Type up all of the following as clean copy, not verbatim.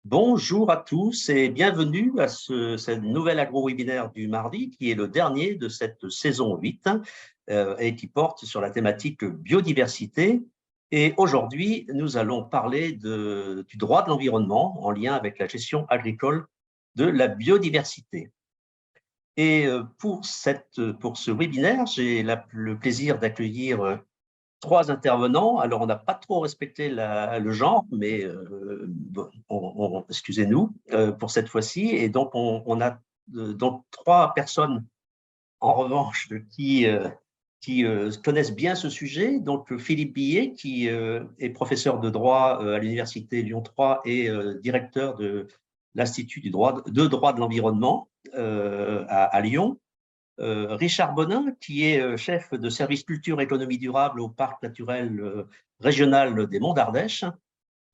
Bonjour à tous et bienvenue à ce nouvel agro-webinaire du mardi qui est le dernier de cette saison 8 et qui porte sur la thématique biodiversité. Et aujourd'hui, nous allons parler du droit de l'environnement en lien avec la gestion agricole de la biodiversité. Et pour ce webinaire, j'ai le plaisir d'accueillir trois intervenants. Alors, on n'a pas trop respecté le genre, mais excusez-nous pour cette fois-ci. Et donc, on a donc trois personnes, en revanche, qui connaissent bien ce sujet. Donc, Philippe Billet, qui est professeur de droit à l'Université Lyon 3 et directeur de l'Institut de droit de l'environnement à Lyon. Richard Bonin, qui est chef de service culture et économie durable au parc naturel régional des Monts d'Ardèche,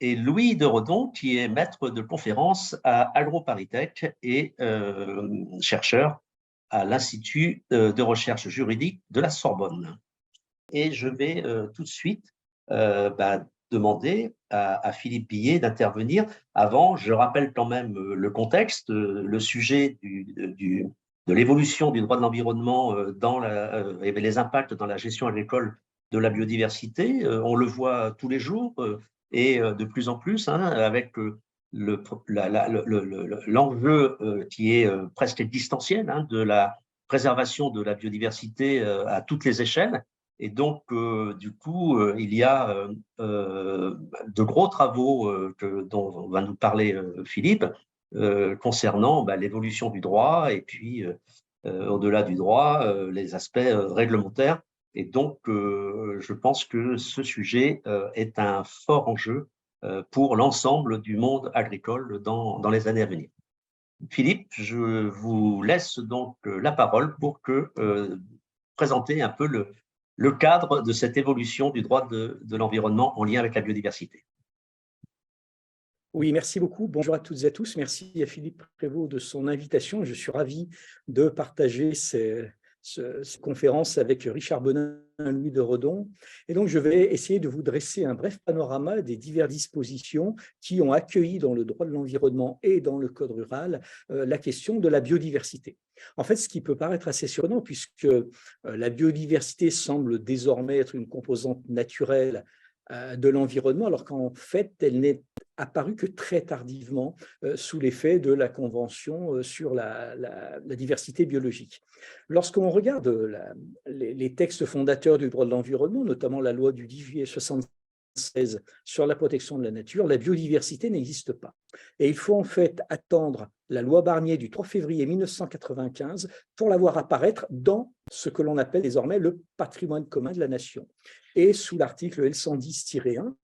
et Louis de Redon, qui est maître de conférence à AgroParisTech et chercheur à l'Institut de recherche juridique de la Sorbonne. Et je vais tout de suite demander à Philippe Billet d'intervenir. Avant, je rappelle quand même le contexte, le sujet de l'évolution du droit de l'environnement et les impacts dans la gestion agricole de la biodiversité. On le voit tous les jours et de plus en plus avec l'enjeu qui est presque existentiel de la préservation de la biodiversité à toutes les échelles. Et donc, du coup, il y a de gros travaux dont va nous parler Philippe concernant l'évolution du droit et puis, au-delà du droit, les aspects réglementaires. Et donc, je pense que ce sujet est un fort enjeu pour l'ensemble du monde agricole dans les années à venir. Philippe, je vous laisse donc la parole pour présenter un peu le cadre de cette évolution du droit de l'environnement en lien avec la biodiversité. Oui, merci beaucoup. Bonjour à toutes et à tous. Merci à Philippe Prévost de son invitation. Je suis ravi de partager cette conférence avec Richard Bonin et Louis de Redon. Et donc, je vais essayer de vous dresser un bref panorama des diverses dispositions qui ont accueilli dans le droit de l'environnement et dans le code rural la question de la biodiversité. En fait, ce qui peut paraître assez surprenant, puisque la biodiversité semble désormais être une composante naturelle de l'environnement, alors qu'en fait, elle n'est apparue que très tardivement sous l'effet de la Convention sur la diversité biologique. Lorsqu'on regarde les textes fondateurs du droit de l'environnement, notamment la loi du 10 juillet 1976 sur la protection de la nature, la biodiversité n'existe pas. Et il faut en fait attendre la loi Barnier du 3 février 1995 pour la voir apparaître dans ce que l'on appelle désormais le patrimoine commun de la nation. Et sous l'article L110-1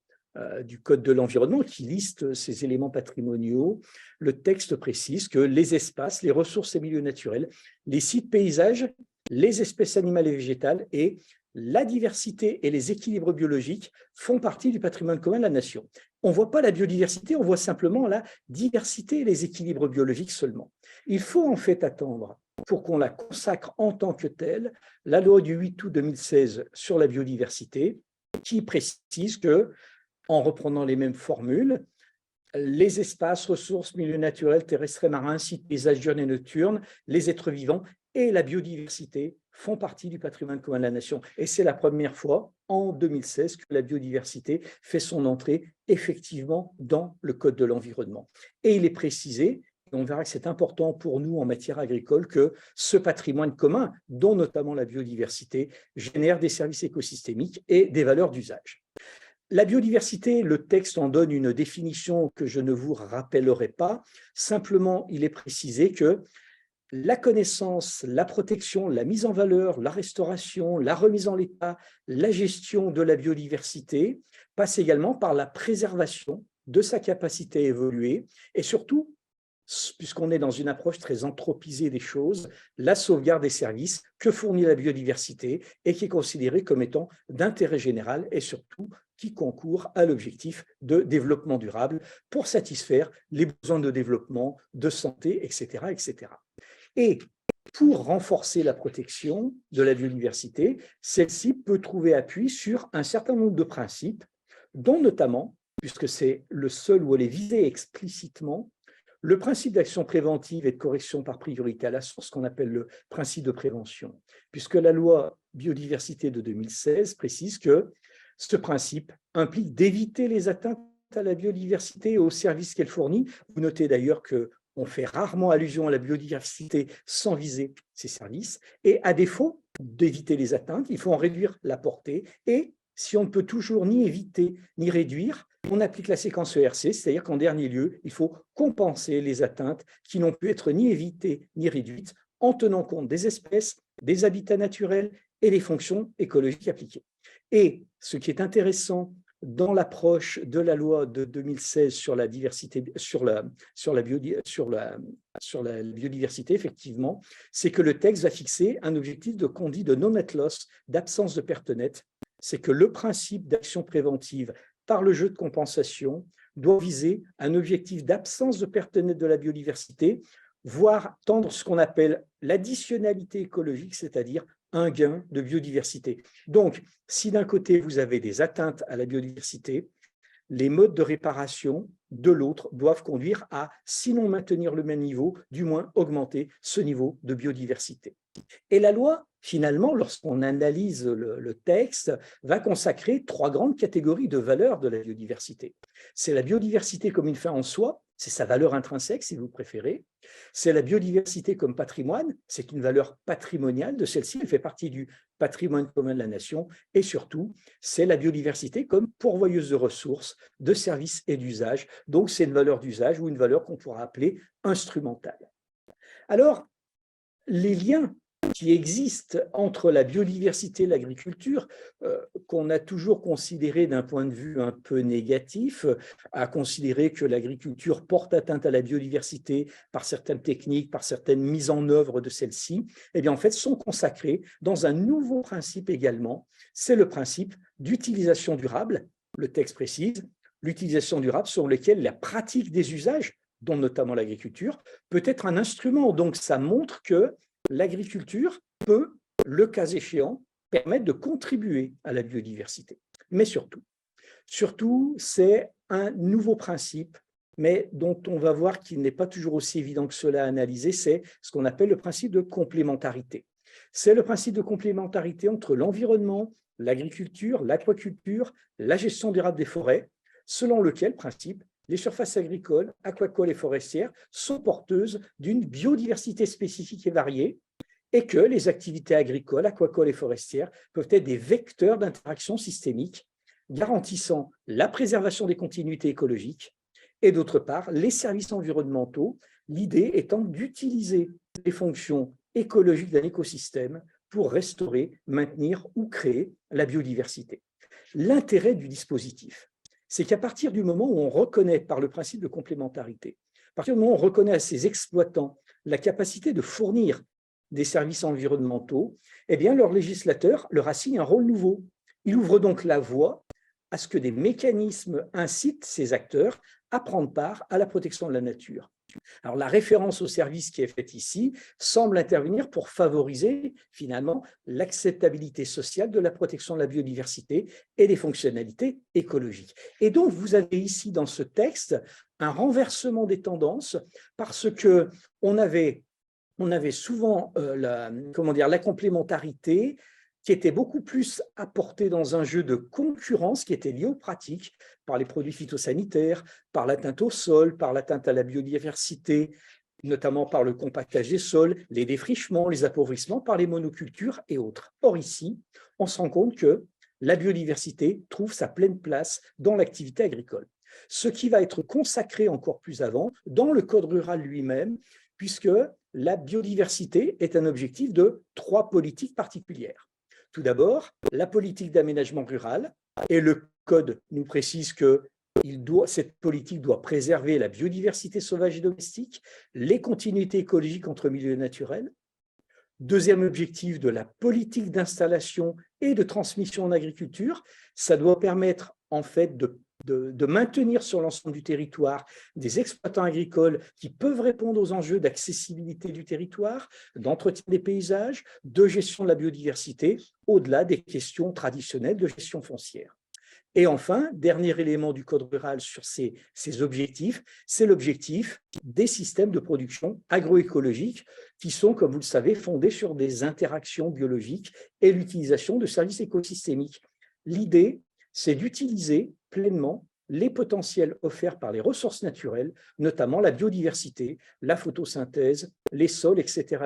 du Code de l'environnement qui liste ces éléments patrimoniaux, le texte précise que les espaces, les ressources et milieux naturels, les sites paysages, les espèces animales et végétales et la diversité et les équilibres biologiques font partie du patrimoine commun de la nation. On ne voit pas la biodiversité, on voit simplement la diversité et les équilibres biologiques seulement. Il faut en fait attendre pour qu'on la consacre en tant que telle, la loi du 8 août 2016 sur la biodiversité, qui précise que, en reprenant les mêmes formules, les espaces, ressources, milieux naturels, terrestres et marins, sites, paysages diurnes et nocturnes, les êtres vivants et la biodiversité font partie du patrimoine commun de la nation. Et c'est la première fois, en 2016, que la biodiversité fait son entrée effectivement dans le Code de l'environnement. Et il est précisé, on verra que c'est important pour nous en matière agricole, que ce patrimoine commun, dont notamment la biodiversité, génère des services écosystémiques et des valeurs d'usage. La biodiversité, le texte en donne une définition que je ne vous rappellerai pas. Simplement, il est précisé que la connaissance, la protection, la mise en valeur, la restauration, la remise en l'état, la gestion de la biodiversité passe également par la préservation de sa capacité à évoluer et surtout, puisqu'on est dans une approche très anthropisée des choses, la sauvegarde des services que fournit la biodiversité et qui est considérée comme étant d'intérêt général et surtout qui concourt à l'objectif de développement durable pour satisfaire les besoins de développement, de santé, etc., etc. Et pour renforcer la protection de la biodiversité, celle-ci peut trouver appui sur un certain nombre de principes, dont notamment puisque c'est le seul où elle est visée explicitement, le principe d'action préventive et de correction par priorité à la source, qu'on appelle le principe de prévention, puisque la loi biodiversité de 2016 précise que ce principe implique d'éviter les atteintes à la biodiversité et aux services qu'elle fournit. Vous notez d'ailleurs qu'on fait rarement allusion à la biodiversité sans viser ces services, et à défaut d'éviter les atteintes, il faut en réduire la portée, et si on ne peut toujours ni éviter ni réduire, on applique la séquence ERC, c'est-à-dire qu'en dernier lieu, il faut compenser les atteintes qui n'ont pu être ni évitées ni réduites en tenant compte des espèces, des habitats naturels et des fonctions écologiques appliquées. Et ce qui est intéressant dans l'approche de la loi de 2016 sur la diversité, sur la biodiversité, effectivement, c'est que le texte va fixer un objectif qu'on dit de no net loss, d'absence de perte nette. C'est que le principe d'action préventive par le jeu de compensation doit viser un objectif d'absence de perte nette de la biodiversité, voire tendre ce qu'on appelle l'additionnalité écologique, c'est-à-dire un gain de biodiversité. Donc, si d'un côté, vous avez des atteintes à la biodiversité, les modes de réparation de l'autre doivent conduire à, sinon maintenir le même niveau, du moins augmenter ce niveau de biodiversité. Et la loi, finalement, lorsqu'on analyse le texte, va consacrer 3 grandes catégories de valeurs de la biodiversité. C'est la biodiversité comme une fin en soi, c'est sa valeur intrinsèque, si vous préférez. C'est la biodiversité comme patrimoine, c'est une valeur patrimoniale de celle-ci, elle fait partie du patrimoine commun de la nation. Et surtout, c'est la biodiversité comme pourvoyeuse de ressources, de services et d'usages. Donc, c'est une valeur d'usage ou une valeur qu'on pourra appeler instrumentale. Alors, les liens qui existent entre la biodiversité et l'agriculture, qu'on a toujours considéré d'un point de vue un peu négatif, à considérer que l'agriculture porte atteinte à la biodiversité par certaines techniques, par certaines mises en œuvre de celles-ci, eh bien en fait sont consacrés dans un nouveau principe également, c'est le principe d'utilisation durable. Le texte précise l'utilisation durable sur lequel la pratique des usages, dont notamment l'agriculture, peut être un instrument. Donc ça montre que l'agriculture peut, le cas échéant, permettre de contribuer à la biodiversité. Mais surtout, c'est un nouveau principe, mais dont on va voir qu'il n'est pas toujours aussi évident que cela à analyser, c'est ce qu'on appelle le principe de complémentarité. C'est le principe de complémentarité entre l'environnement, l'agriculture, l'aquaculture, la gestion durable des forêts, selon lequel principe les surfaces agricoles, aquacoles et forestières sont porteuses d'une biodiversité spécifique et variée, et que les activités agricoles, aquacoles et forestières peuvent être des vecteurs d'interaction systémique, garantissant la préservation des continuités écologiques, et d'autre part, les services environnementaux, l'idée étant d'utiliser les fonctions écologiques d'un écosystème pour restaurer, maintenir ou créer la biodiversité. L'intérêt du dispositif, c'est qu'à partir du moment où on reconnaît par le principe de complémentarité, à partir du moment où on reconnaît à ces exploitants la capacité de fournir des services environnementaux, eh bien, leur législateur leur assigne un rôle nouveau. Il ouvre donc la voie à ce que des mécanismes incitent ces acteurs à prendre part à la protection de la nature. Alors, la référence au service qui est faite ici semble intervenir pour favoriser finalement l'acceptabilité sociale de la protection de la biodiversité et des fonctionnalités écologiques. Et donc, vous avez ici dans ce texte un renversement des tendances parce qu'on avait souvent la complémentarité qui était beaucoup plus apportée dans un jeu de concurrence qui était lié aux pratiques, par les produits phytosanitaires, par l'atteinte au sol, par l'atteinte à la biodiversité, notamment par le compactage des sols, les défrichements, les appauvrissements, par les monocultures et autres. Or ici, on se rend compte que la biodiversité trouve sa pleine place dans l'activité agricole. Ce qui va être consacré encore plus avant dans le Code rural lui-même, puisque la biodiversité est un objectif de 3 politiques particulières. Tout d'abord, la politique d'aménagement rural, et le Code nous précise que cette politique doit préserver la biodiversité sauvage et domestique, les continuités écologiques entre milieux naturels. Deuxième objectif de la politique d'installation et de transmission en agriculture, ça doit permettre en fait de maintenir sur l'ensemble du territoire des exploitants agricoles qui peuvent répondre aux enjeux d'accessibilité du territoire, d'entretien des paysages, de gestion de la biodiversité, au-delà des questions traditionnelles de gestion foncière. Et enfin, dernier élément du Code rural sur ces objectifs, c'est l'objectif des systèmes de production agroécologiques qui sont, comme vous le savez, fondés sur des interactions biologiques et l'utilisation de services écosystémiques. L'idée, c'est d'utiliser pleinement les potentiels offerts par les ressources naturelles, notamment la biodiversité, la photosynthèse, les sols, etc.,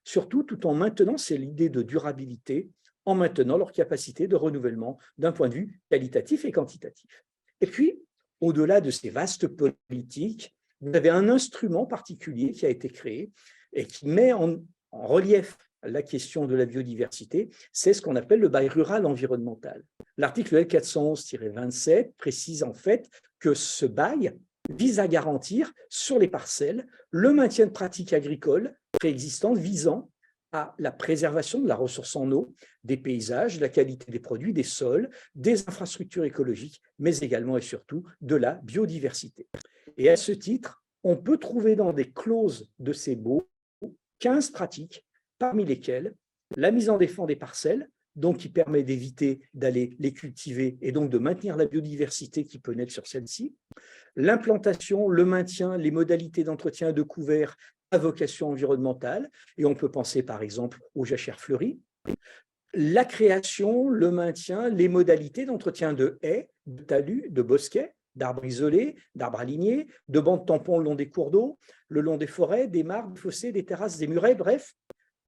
surtout tout en maintenant, c'est l'idée de durabilité, en maintenant leur capacité de renouvellement d'un point de vue qualitatif et quantitatif. Et puis, au-delà de ces vastes politiques, vous avez un instrument particulier qui a été créé et qui met en relief la question de la biodiversité, c'est ce qu'on appelle le bail rural environnemental. L'article L411-27 précise en fait que ce bail vise à garantir sur les parcelles le maintien de pratiques agricoles préexistantes visant à la préservation de la ressource en eau, des paysages, de la qualité des produits, des sols, des infrastructures écologiques, mais également et surtout de la biodiversité. Et à ce titre, on peut trouver dans des clauses de ces baux 15 pratiques, parmi lesquelles la mise en défense des parcelles, donc qui permet d'éviter d'aller les cultiver et donc de maintenir la biodiversité qui peut naître sur celle-ci, l'implantation, le maintien, les modalités d'entretien de couverts à vocation environnementale, et on peut penser par exemple aux jachères fleuries, la création, le maintien, les modalités d'entretien de haies, de talus, de bosquets, d'arbres isolés, d'arbres alignés, de bancs tampons le long des cours d'eau, le long des forêts, des mares, des fossés, des terrasses, des murets, bref,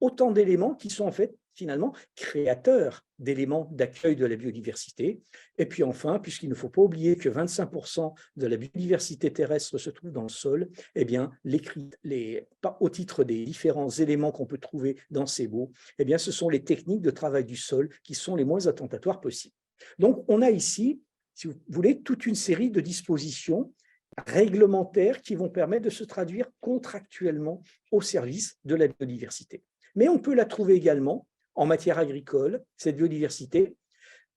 autant d'éléments qui sont en fait finalement créateurs d'éléments d'accueil de la biodiversité. Et puis enfin, puisqu'il ne faut pas oublier que 25% de la biodiversité terrestre se trouve dans le sol, eh bien, au titre des différents éléments qu'on peut trouver dans ces baux, eh bien, ce sont les techniques de travail du sol qui sont les moins attentatoires possibles. Donc, on a ici, si vous voulez, toute une série de dispositions réglementaires qui vont permettre de se traduire contractuellement au service de la biodiversité. Mais on peut la trouver également en matière agricole, cette biodiversité,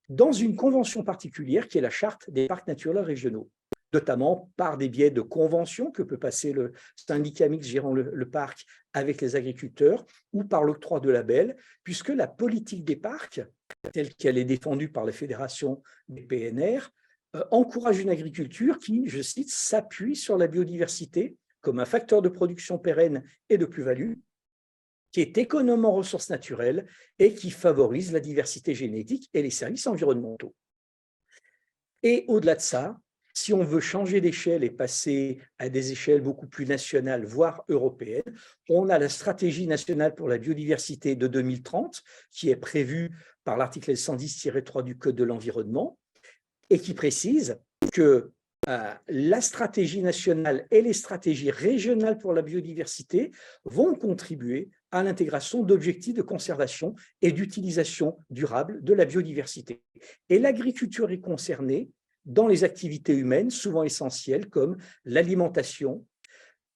dans une convention particulière qui est la charte des parcs naturels régionaux, notamment par des biais de conventions que peut passer le syndicat mixte gérant le parc avec les agriculteurs ou par l'octroi de labels, puisque la politique des parcs, telle qu'elle est défendue par la Fédération des PNR, encourage une agriculture qui, je cite, s'appuie sur la biodiversité comme un facteur de production pérenne et de plus-value, qui est économe en ressources naturelles et qui favorise la diversité génétique et les services environnementaux. Et au-delà de ça, si on veut changer d'échelle et passer à des échelles beaucoup plus nationales, voire européennes, on a la stratégie nationale pour la biodiversité de 2030, qui est prévue par l'article 110-3 du Code de l'environnement, et qui précise que la stratégie nationale et les stratégies régionales pour la biodiversité vont contribuer à l'intégration d'objectifs de conservation et d'utilisation durable de la biodiversité. Et l'agriculture est concernée dans les activités humaines, souvent essentielles, comme l'alimentation,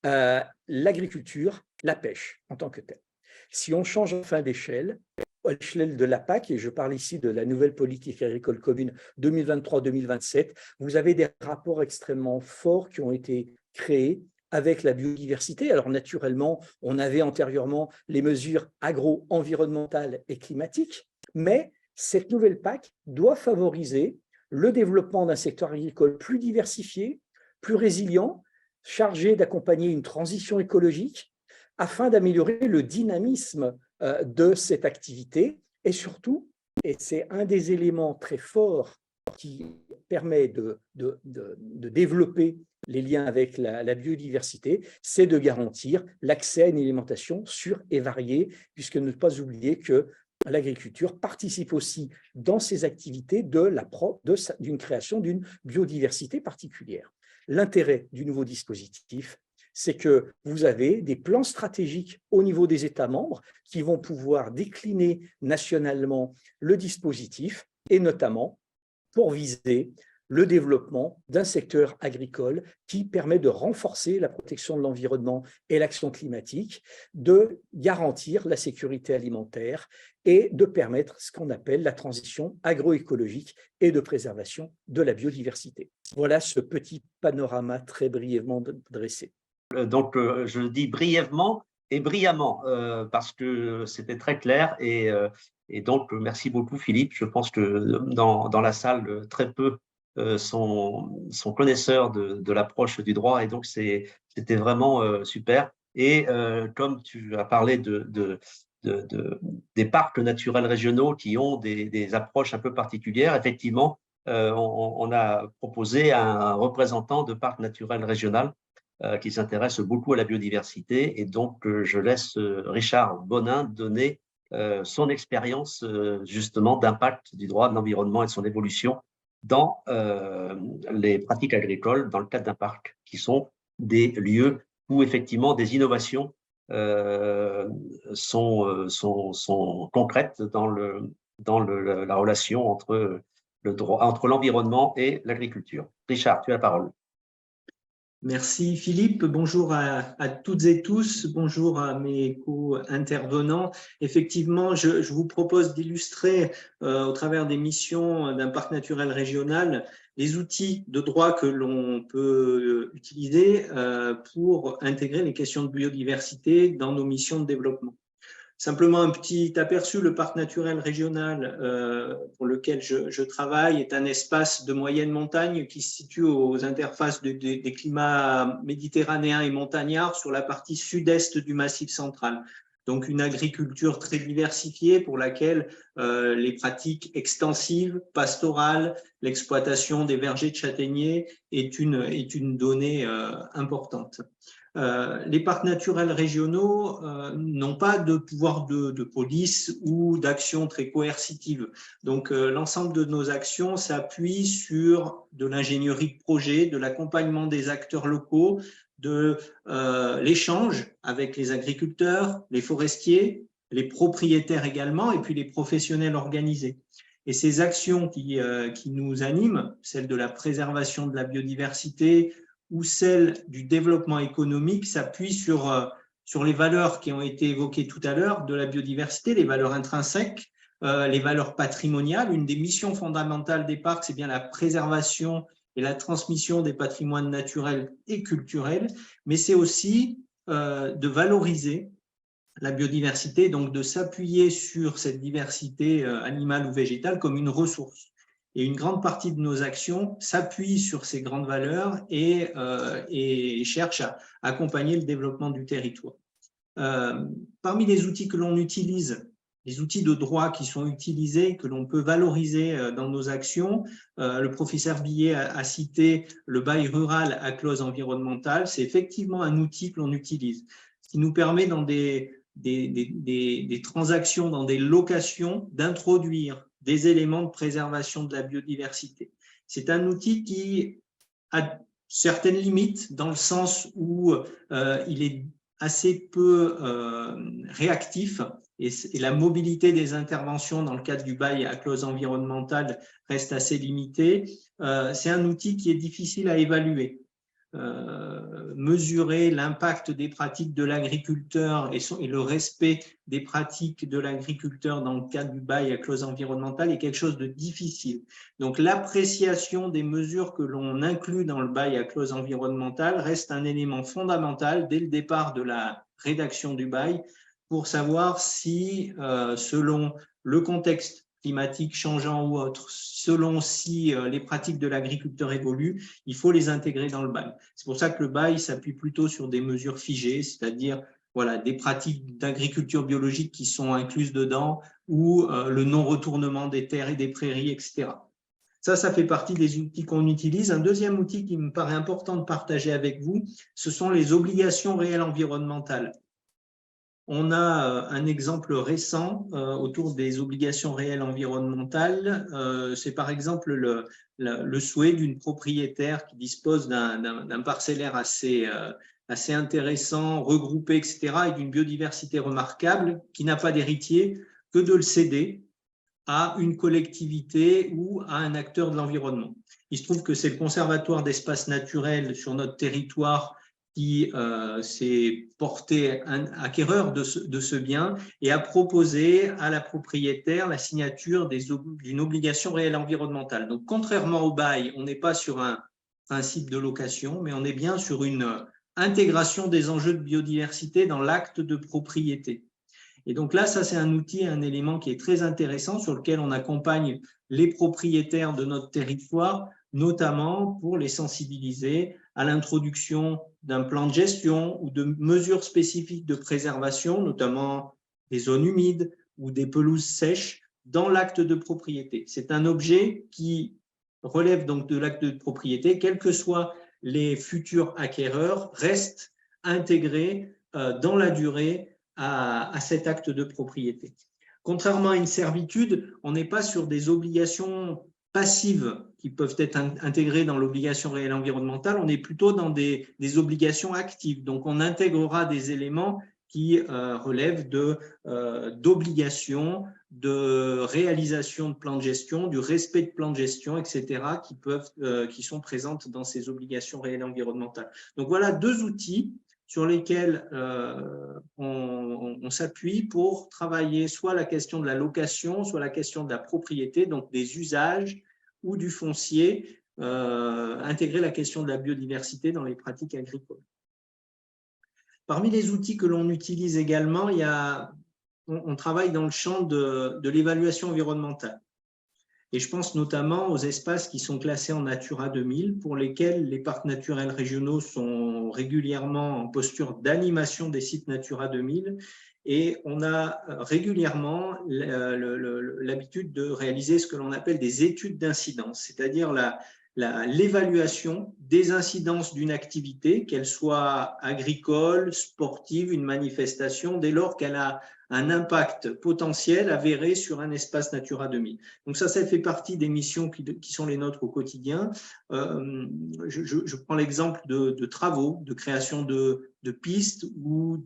l'agriculture, la pêche en tant que telle. Si on change enfin d'échelle, à l'échelle de la PAC, et je parle ici de la nouvelle politique agricole commune 2023-2027, vous avez des rapports extrêmement forts qui ont été créés avec la biodiversité. Alors naturellement, on avait antérieurement les mesures agro-environnementales et climatiques, mais cette nouvelle PAC doit favoriser le développement d'un secteur agricole plus diversifié, plus résilient, chargé d'accompagner une transition écologique afin d'améliorer le dynamisme de cette activité et surtout, et c'est un des éléments très forts qui permet de développer les liens avec la biodiversité, c'est de garantir l'accès à une alimentation sûre et variée, puisque ne pas oublier que l'agriculture participe aussi dans ses activités d'une création d'une biodiversité particulière. L'intérêt du nouveau dispositif, c'est que vous avez des plans stratégiques au niveau des États membres qui vont pouvoir décliner nationalement le dispositif et notamment pour viser le développement d'un secteur agricole qui permet de renforcer la protection de l'environnement et l'action climatique, de garantir la sécurité alimentaire et de permettre ce qu'on appelle la transition agroécologique et de préservation de la biodiversité. Voilà ce petit panorama très brièvement dressé. Donc, je le dis brièvement et brillamment, parce que c'était très clair et Et donc, merci beaucoup, Philippe. Je pense que dans la salle, très peu sont connaisseurs de l'approche du droit. Et donc, c'était vraiment super. Et comme tu as parlé des parcs naturels régionaux qui ont des approches un peu particulières, effectivement, on a proposé un représentant de parc naturel régional qui s'intéresse beaucoup à la biodiversité. Et donc, je laisse Richard Bonin donner son expérience justement d'impact du droit de l'environnement et de son évolution dans les pratiques agricoles dans le cadre d'un parc, qui sont des lieux où effectivement des innovations sont concrètes dans la relation entre l'environnement et l'agriculture. Richard, tu as la parole. Merci Philippe, bonjour à toutes et tous, bonjour à mes co-intervenants. Effectivement, je vous propose d'illustrer au travers des missions d'un parc naturel régional les outils de droit que l'on peut utiliser pour intégrer les questions de biodiversité dans nos missions de développement. Simplement un petit aperçu, le parc naturel régional pour lequel je travaille est un espace de moyenne montagne qui se situe aux interfaces des climats méditerranéens et montagnards sur la partie sud-est du Massif central. Donc une agriculture très diversifiée pour laquelle les pratiques extensives, pastorales, l'exploitation des vergers de châtaigniers est une donnée importante. Les parcs naturels régionaux n'ont pas de pouvoir de police ou d'action très coercitive. Donc, l'ensemble de nos actions s'appuie sur de l'ingénierie de projet, de l'accompagnement des acteurs locaux, de l'échange avec les agriculteurs, les forestiers, les propriétaires également, et puis les professionnels organisés. Et ces actions qui nous animent, celles de la préservation de la biodiversité, ou celle du développement économique s'appuie sur les valeurs qui ont été évoquées tout à l'heure de la biodiversité, les valeurs intrinsèques, les valeurs patrimoniales. Une des missions fondamentales des parcs, c'est bien la préservation et la transmission des patrimoines naturels et culturels, mais c'est aussi de valoriser la biodiversité, donc de s'appuyer sur cette diversité animale ou végétale comme une ressource. Et une grande partie de nos actions s'appuie sur ces grandes valeurs et cherche à accompagner le développement du territoire. Parmi les outils que l'on utilise, les outils de droit qui sont utilisés, que l'on peut valoriser dans nos actions, le professeur Billet a cité le bail rural à clause environnementale. C'est effectivement un outil que l'on utilise, ce qui nous permet dans des transactions, dans des locations, d'introduire des éléments de préservation de la biodiversité. C'est un outil qui a certaines limites dans le sens où il est assez peu réactif et la mobilité des interventions dans le cadre du bail à clause environnementale reste assez limitée. C'est un outil qui est difficile à évaluer. Mesurer l'impact des pratiques de l'agriculteur et le respect des pratiques de l'agriculteur dans le cadre du bail à clause environnementale est quelque chose de difficile. Donc l'appréciation des mesures que l'on inclut dans le bail à clause environnementale reste un élément fondamental dès le départ de la rédaction du bail pour savoir si, selon le contexte climatique changeant ou autre, selon si les pratiques de l'agriculteur évoluent, il faut les intégrer dans le bail. C'est pour ça que le bail s'appuie plutôt sur des mesures figées, c'est-à-dire voilà, des pratiques d'agriculture biologique qui sont incluses dedans ou le non-retournement des terres et des prairies, etc. Ça fait partie des outils qu'on utilise. Un deuxième outil qui me paraît important de partager avec vous, ce sont les obligations réelles environnementales. On a un exemple récent autour des obligations réelles environnementales. C'est par exemple le souhait d'une propriétaire qui dispose d'un parcellaire assez intéressant, regroupé, etc., et d'une biodiversité remarquable, qui n'a pas d'héritier, que de le céder à une collectivité ou à un acteur de l'environnement. Il se trouve que c'est le Conservatoire d'espaces naturels sur notre territoire qui s'est porté acquéreur de ce bien et a proposé à la propriétaire la signature d'une obligation réelle environnementale. Donc, contrairement au bail, on n'est pas sur un principe de location, mais on est bien sur une intégration des enjeux de biodiversité dans l'acte de propriété. Et donc là, ça c'est un outil, un élément qui est très intéressant sur lequel on accompagne les propriétaires de notre territoire, notamment pour les sensibiliser à l'introduction d'un plan de gestion ou de mesures spécifiques de préservation, notamment des zones humides ou des pelouses sèches, dans l'acte de propriété. C'est un objet qui relève donc de l'acte de propriété, quels que soient les futurs acquéreurs, reste intégré dans la durée à cet acte de propriété. Contrairement à une servitude, on n'est pas sur des obligations passives qui peuvent être intégrées dans l'obligation réelle environnementale, on est plutôt dans des obligations actives. Donc, on intégrera des éléments qui relèvent d'obligations, de réalisation de plans de gestion, du respect de plans de gestion, etc., qui sont présentes dans ces obligations réelles environnementales. Donc, voilà deux outils sur lesquels on s'appuie pour travailler soit la question de la location, soit la question de la propriété, donc des usages ou du foncier, intégrer la question de la biodiversité dans les pratiques agricoles. Parmi les outils que l'on utilise également, on travaille dans le champ de l'évaluation environnementale. Et je pense notamment aux espaces qui sont classés en Natura 2000, pour lesquels les parcs naturels régionaux sont régulièrement en posture d'animation des sites Natura 2000. Et on a régulièrement l'habitude de réaliser ce que l'on appelle des études d'incidence, c'est-à-dire l'évaluation des incidences d'une activité, qu'elle soit agricole, sportive, une manifestation, dès lors qu'elle a un impact potentiel avéré sur un espace Natura 2000. Donc ça fait partie des missions qui sont les nôtres au quotidien. Je prends l'exemple de travaux, de création de pistes ou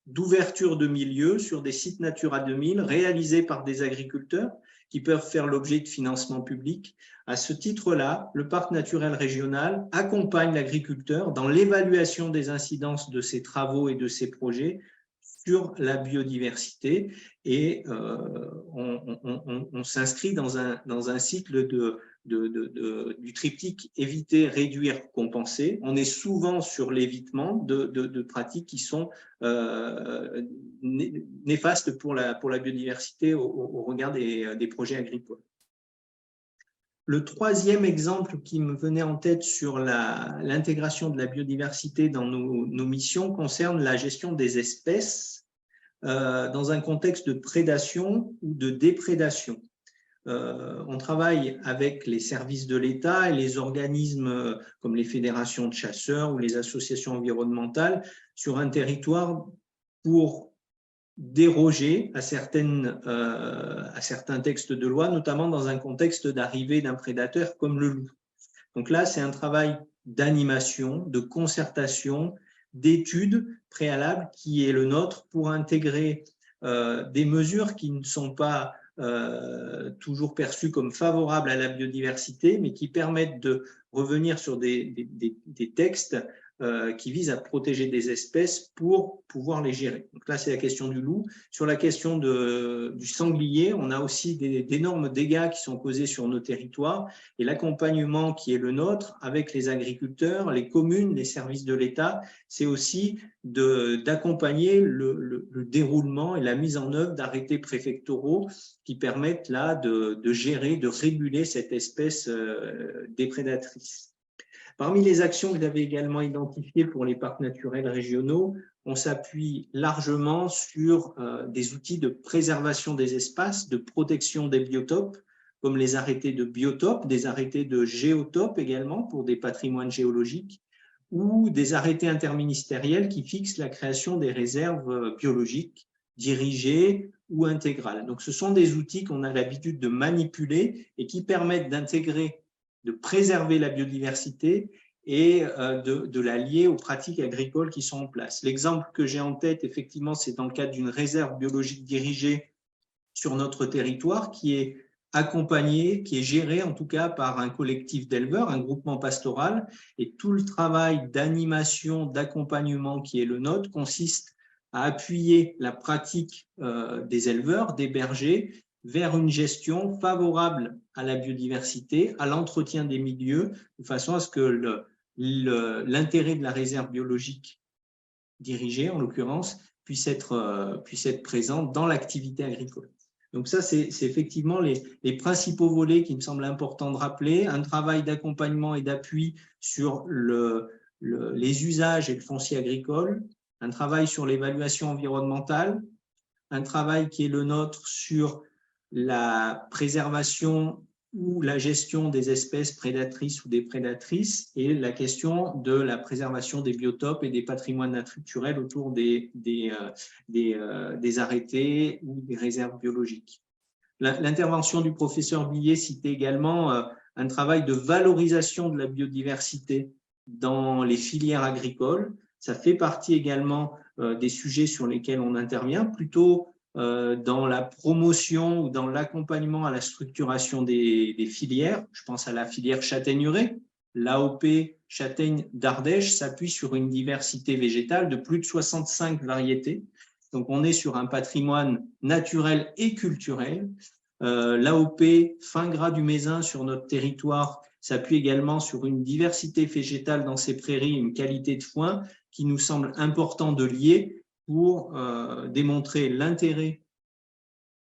d'ouverture de milieux sur des sites Natura 2000 réalisés par des agriculteurs qui peuvent faire l'objet de financements publics. À ce titre-là, le parc naturel régional accompagne l'agriculteur dans l'évaluation des incidences de ses travaux et de ses projets sur la biodiversité, et on s'inscrit dans un cycle du triptyque éviter, réduire, compenser. On est souvent sur l'évitement de pratiques qui sont néfastes pour la biodiversité au regard des projets agricoles. Le troisième exemple qui me venait en tête sur l'intégration de la biodiversité dans nos missions concerne la gestion des espèces dans un contexte de prédation ou de déprédation. On travaille avec les services de l'État et les organismes comme les fédérations de chasseurs ou les associations environnementales sur un territoire pour déroger à certains textes de loi, notamment dans un contexte d'arrivée d'un prédateur comme le loup. Donc là, c'est un travail d'animation, de concertation, d'études préalables qui est le nôtre pour intégrer des mesures qui ne sont pas toujours perçues comme favorables à la biodiversité, mais qui permettent de revenir sur des textes qui visent à protéger des espèces pour pouvoir les gérer. Donc là, c'est la question du loup. Sur la question du sanglier, on a aussi d'énormes dégâts qui sont causés sur nos territoires, et l'accompagnement qui est le nôtre avec les agriculteurs, les communes, les services de l'État, c'est aussi d'accompagner le déroulement et la mise en œuvre d'arrêtés préfectoraux qui permettent là de gérer, de réguler cette espèce déprédatrice. Parmi les actions que j'avais également identifiées pour les parcs naturels régionaux, on s'appuie largement sur des outils de préservation des espaces, de protection des biotopes, comme les arrêtés de biotopes, des arrêtés de géotopes également pour des patrimoines géologiques, ou des arrêtés interministériels qui fixent la création des réserves biologiques dirigées ou intégrales. Donc, ce sont des outils qu'on a l'habitude de manipuler et qui permettent d'intégrer, de préserver la biodiversité et de la lier aux pratiques agricoles qui sont en place. L'exemple que j'ai en tête, effectivement, c'est dans le cadre d'une réserve biologique dirigée sur notre territoire qui est accompagnée, qui est gérée en tout cas par un collectif d'éleveurs, un groupement pastoral, et tout le travail d'animation, d'accompagnement qui est le nôtre consiste à appuyer la pratique des éleveurs, des bergers, vers une gestion favorable à la biodiversité, à l'entretien des milieux, de façon à ce que l'intérêt de la réserve biologique dirigée, en l'occurrence, puisse être présente dans l'activité agricole. Donc ça, c'est effectivement les principaux volets qui me semblent importants de rappeler. Un travail d'accompagnement et d'appui sur les usages et le foncier agricole, un travail sur l'évaluation environnementale, un travail qui est le nôtre sur la préservation ou la gestion des espèces prédatrices ou des prédatrices et la question de la préservation des biotopes et des patrimoines naturels autour des arrêtés ou des réserves biologiques. L'intervention du professeur Billet citait également un travail de valorisation de la biodiversité dans les filières agricoles. Ça fait partie également des sujets sur lesquels on intervient, plutôt dans la promotion ou dans l'accompagnement à la structuration des filières. Je pense à la filière châtaigneraie. L'AOP Châtaigne d'Ardèche s'appuie sur une diversité végétale de plus de 65 variétés. Donc, on est sur un patrimoine naturel et culturel. L'AOP Fin Gras du Mézin sur notre territoire s'appuie également sur une diversité végétale dans ces prairies, une qualité de foin qui nous semble important de lier pour démontrer l'intérêt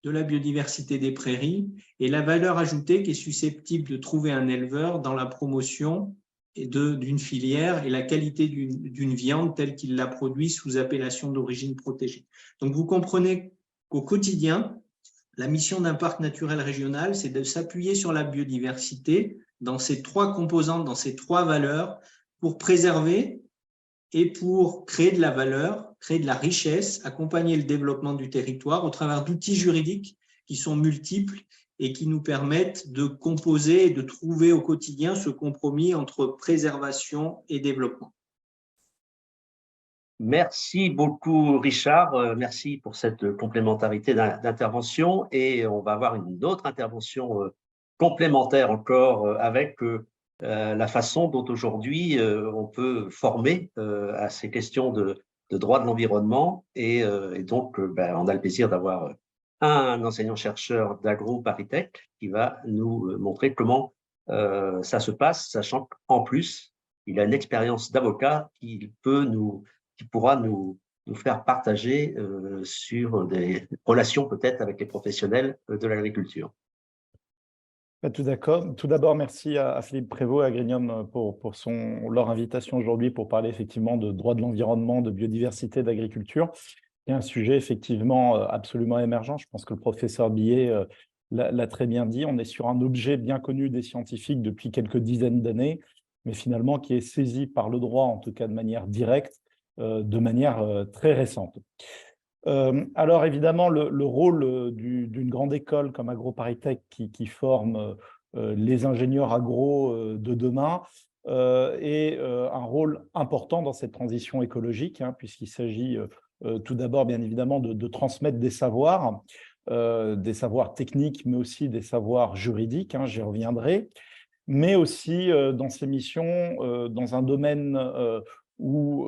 de la biodiversité des prairies et la valeur ajoutée qui est susceptible de trouver un éleveur dans la promotion d'une filière et la qualité d'une viande telle qu'il la produit sous appellation d'origine protégée. Donc, vous comprenez qu'au quotidien, la mission d'un parc naturel régional, c'est de s'appuyer sur la biodiversité dans ces trois composantes, dans ces trois valeurs, pour préserver et pour créer de la valeur, créer de la richesse, accompagner le développement du territoire au travers d'outils juridiques qui sont multiples et qui nous permettent de composer et de trouver au quotidien ce compromis entre préservation et développement. Merci beaucoup, Richard. Merci pour cette complémentarité d'intervention. Et on va avoir une autre intervention complémentaire encore avec la façon dont aujourd'hui on peut former à ces questions de droit de l'environnement. Et donc, on a le plaisir d'avoir un enseignant-chercheur d'AgroParisTech qui va nous montrer comment ça se passe, sachant qu'en plus, il a une expérience d'avocat qui pourra nous faire partager sur des relations peut-être avec les professionnels de l'agriculture. Tout d'abord, merci à Philippe Prévost et à Grenium pour leur invitation aujourd'hui pour parler effectivement de droit de l'environnement, de biodiversité, d'agriculture. C'est un sujet effectivement absolument émergent. Je pense que le professeur Billet l'a très bien dit. On est sur un objet bien connu des scientifiques depuis quelques dizaines d'années, mais finalement qui est saisi par le droit, en tout cas de manière directe, de manière très récente. Alors évidemment, le rôle d'une grande école comme AgroParisTech qui forme les ingénieurs agro de demain est un rôle important dans cette transition écologique, puisqu'il s'agit tout d'abord bien évidemment de transmettre des savoirs techniques, mais aussi des savoirs juridiques, j'y reviendrai, mais aussi dans ces missions, dans un domaine où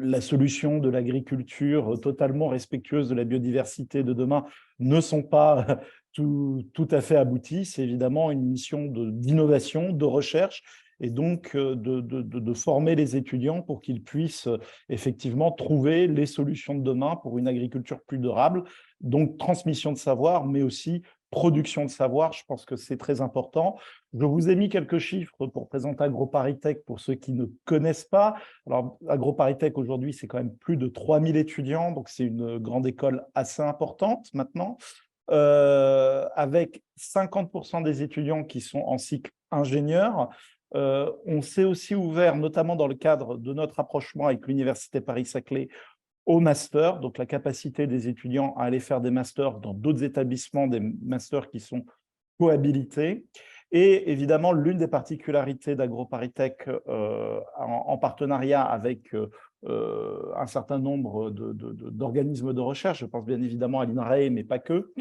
la solution de l'agriculture totalement respectueuse de la biodiversité de demain ne sont pas tout à fait abouties. C'est évidemment une mission d'innovation, de recherche, et donc de former les étudiants pour qu'ils puissent effectivement trouver les solutions de demain pour une agriculture plus durable. Donc, transmission de savoir, mais aussi production de savoir, je pense que c'est très important. Je vous ai mis quelques chiffres pour présenter AgroParisTech pour ceux qui ne connaissent pas. Alors, AgroParisTech aujourd'hui, c'est quand même plus de 3000 étudiants, donc c'est une grande école assez importante maintenant, avec 50% des étudiants qui sont en cycle ingénieur. On s'est aussi ouvert, notamment dans le cadre de notre rapprochement avec l'Université Paris-Saclay, au master, donc la capacité des étudiants à aller faire des masters dans d'autres établissements, des masters qui sont cohabilités. Et évidemment, l'une des particularités d'AgroParisTech en partenariat avec un certain nombre d'organismes de recherche, je pense bien évidemment à l'INRAE, mais pas que,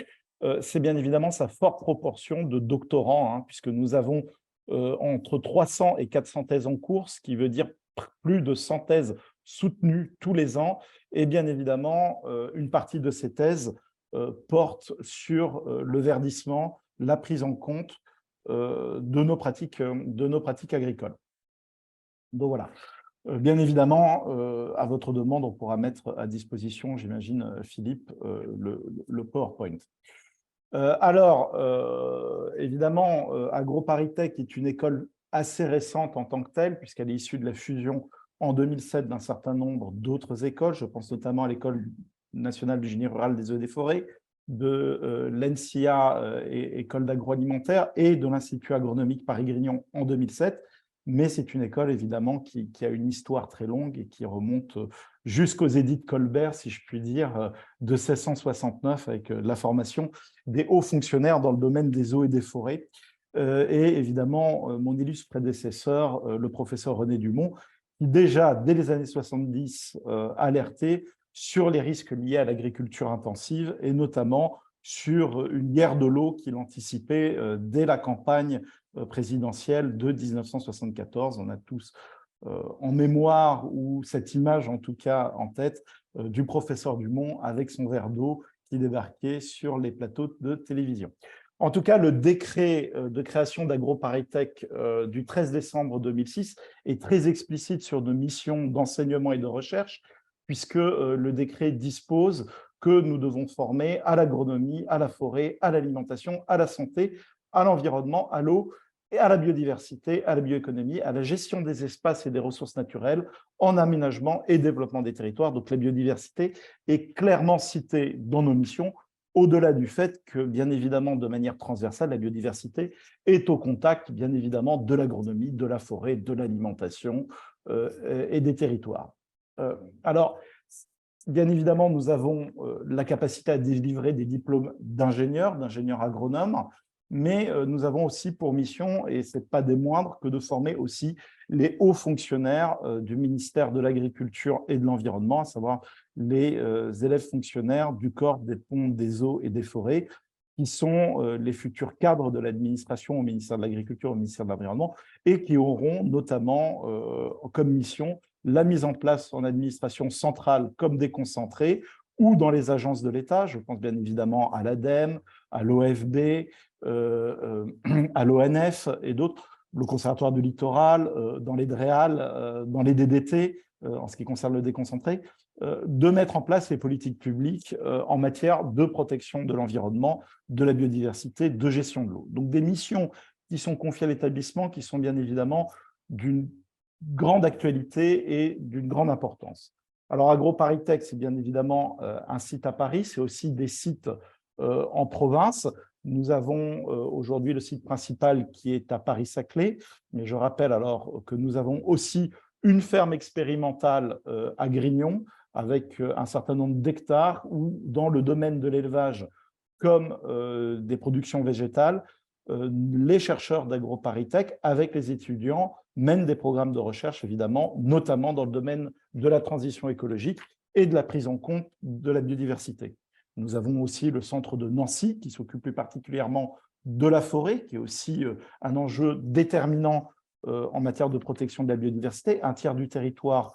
c'est bien évidemment sa forte proportion de doctorants, puisque nous avons entre 300 et 400 thèses en cours, ce qui veut dire plus de 100 thèses soutenues tous les ans. Et bien évidemment, une partie de ces thèses porte sur le verdissement, la prise en compte de nos pratiques agricoles. Donc voilà. Bien évidemment, à votre demande, on pourra mettre à disposition, j'imagine, Philippe, le PowerPoint. Évidemment, AgroParisTech est une école assez récente en tant que telle, puisqu'elle est issue de la fusion en 2007 d'un certain nombre d'autres écoles. Je pense notamment à l'École nationale du génie rural des eaux et des forêts, de l'ENSIA, École d'agroalimentaire, et de l'Institut agronomique Paris-Grignon en 2007. Mais c'est une école, évidemment, qui a une histoire très longue et qui remonte jusqu'aux édits de Colbert, si je puis dire, de 1669, avec la formation des hauts fonctionnaires dans le domaine des eaux et des forêts. Et évidemment, mon illustre prédécesseur, le professeur René Dumont, qui déjà, dès les années 70, alertait sur les risques liés à l'agriculture intensive et notamment sur une guerre de l'eau qu'il anticipait dès la campagne présidentielle de 1974. On a tous en mémoire, ou cette image en tout cas en tête, du professeur Dumont avec son verre d'eau qui débarquait sur les plateaux de télévision. En tout cas, le décret de création d'AgroParisTech du 13 décembre 2006 est très explicite sur nos missions d'enseignement et de recherche, puisque le décret dispose que nous devons former à l'agronomie, à la forêt, à l'alimentation, à la santé, à l'environnement, à l'eau et à la biodiversité, à la bioéconomie, à la gestion des espaces et des ressources naturelles, en aménagement et développement des territoires. Donc la biodiversité est clairement citée dans nos missions, au-delà du fait que, bien évidemment, de manière transversale, la biodiversité est au contact, bien évidemment, de l'agronomie, de la forêt, de l'alimentation et des territoires. Alors, bien évidemment, nous avons la capacité à délivrer des diplômes d'ingénieurs agronomes, mais nous avons aussi pour mission, et ce n'est pas des moindres, que de former aussi les hauts fonctionnaires du ministère de l'Agriculture et de l'Environnement, à savoir les élèves fonctionnaires du corps des ponts, des eaux et des forêts, qui sont les futurs cadres de l'administration au ministère de l'Agriculture, au ministère de l'Environnement, et qui auront notamment comme mission la mise en place en administration centrale comme déconcentrée, ou dans les agences de l'État. Je pense bien évidemment à l'ADEME, à l'OFB, à l'ONF et d'autres, le Conservatoire du littoral, dans les DREAL, dans les DDT, en ce qui concerne le déconcentré, de mettre en place les politiques publiques en matière de protection de l'environnement, de la biodiversité, de gestion de l'eau. Donc des missions qui sont confiées à l'établissement, qui sont bien évidemment d'une grande actualité et d'une grande importance. Alors AgroParisTech, c'est bien évidemment un site à Paris, c'est aussi des sites en province. Nous avons aujourd'hui le site principal qui est à Paris-Saclay, mais je rappelle alors que nous avons aussi une ferme expérimentale à Grignon, avec un certain nombre d'hectares où, dans le domaine de l'élevage comme des productions végétales, les chercheurs d'AgroParisTech, avec les étudiants, mènent des programmes de recherche, évidemment, notamment dans le domaine de la transition écologique et de la prise en compte de la biodiversité. Nous avons aussi le centre de Nancy, qui s'occupe plus particulièrement de la forêt, qui est aussi un enjeu déterminant en matière de protection de la biodiversité. Un tiers du territoire,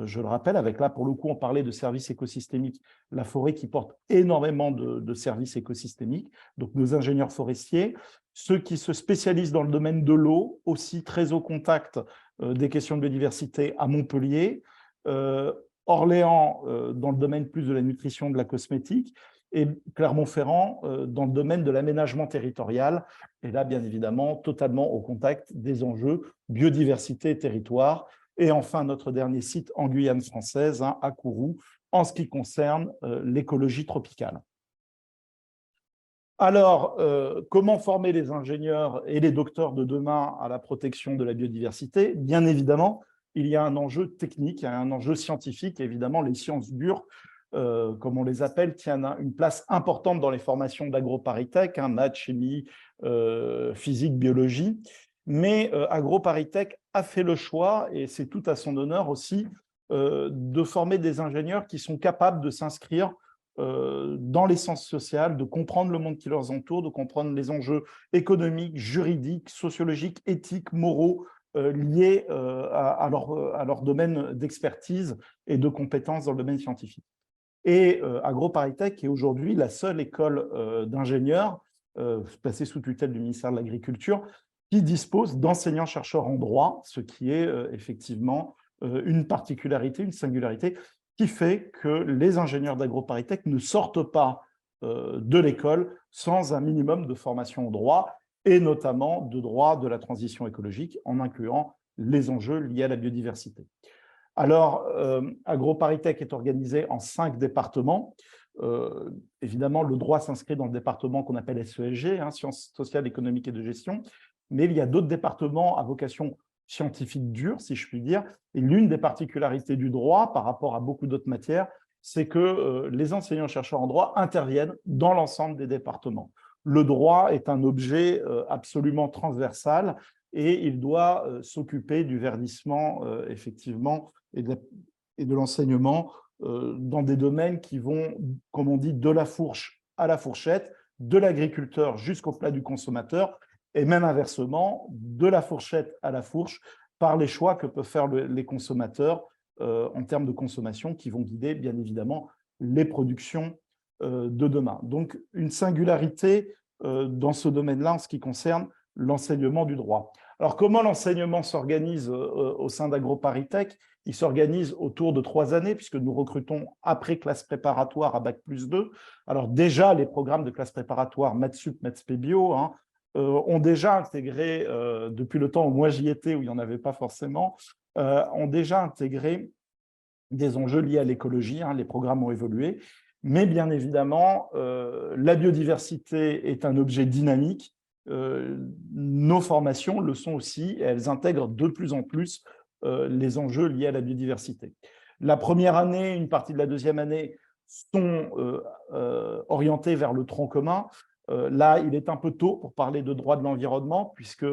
je le rappelle, avec là, pour le coup, on parlait de services écosystémiques, la forêt qui porte énormément de services écosystémiques, donc nos ingénieurs forestiers, ceux qui se spécialisent dans le domaine de l'eau, aussi très au contact des questions de biodiversité à Montpellier, Orléans dans le domaine plus de la nutrition, de la cosmétique, et Clermont-Ferrand dans le domaine de l'aménagement territorial, et là, bien évidemment, totalement au contact des enjeux biodiversité et territoire. Et enfin, notre dernier site en Guyane française, à Kourou, en ce qui concerne l'écologie tropicale. Alors, comment former les ingénieurs et les docteurs de demain à la protection de la biodiversité? Bien évidemment, il y a un enjeu technique, il y a un enjeu scientifique. Évidemment, les sciences dures, comme on les appelle, tiennent une place importante dans les formations d'AgroParisTech, maths, chimie, physique, biologie. Mais AgroParisTech a fait le choix, et c'est tout à son honneur aussi, de former des ingénieurs qui sont capables de s'inscrire dans les sciences sociales, de comprendre le monde qui leur entoure, de comprendre les enjeux économiques, juridiques, sociologiques, éthiques, moraux liés à leur domaine d'expertise et de compétences dans le domaine scientifique. Et AgroParisTech est aujourd'hui la seule école d'ingénieurs placée sous tutelle du ministère de l'Agriculture qui dispose d'enseignants-chercheurs en droit, ce qui est effectivement une particularité, une singularité qui fait que les ingénieurs d'AgroParisTech ne sortent pas de l'école sans un minimum de formation au droit, et notamment de droit de la transition écologique, en incluant les enjeux liés à la biodiversité. Alors, AgroParisTech est organisé en 5 départements. Évidemment, le droit s'inscrit dans le département qu'on appelle SESG, Sciences sociales, économiques et de gestion, mais il y a d'autres départements à vocation scientifique dure, si je puis dire. Et l'une des particularités du droit par rapport à beaucoup d'autres matières, c'est que les enseignants-chercheurs en droit interviennent dans l'ensemble des départements. Le droit est un objet absolument transversal et il doit s'occuper du verdissement, effectivement, et de l'enseignement dans des domaines qui vont, comme on dit, de la fourche à la fourchette, de l'agriculteur jusqu'au plat du consommateur, et même inversement, de la fourchette à la fourche, par les choix que peuvent faire les consommateurs en termes de consommation qui vont guider, bien évidemment, les productions de demain. Donc, une singularité dans ce domaine-là en ce qui concerne l'enseignement du droit. Alors, comment l'enseignement s'organise au sein d'AgroParisTech? Il s'organise autour de 3 années, puisque nous recrutons après classe préparatoire à Bac+2. Alors, déjà, les programmes de classe préparatoire Mathsup, Maths-P Bio ont déjà intégré, depuis le temps où moi j'y étais, où il n'y en avait pas forcément, ont déjà intégré des enjeux liés à l'écologie. Les programmes ont évolué. Mais bien évidemment, la biodiversité est un objet dynamique. Nos formations le sont aussi, et elles intègrent de plus en plus les enjeux liés à la biodiversité. La première année, une partie de la deuxième année sont orientées vers le tronc commun. Là, il est un peu tôt pour parler de droit de l'environnement, puisque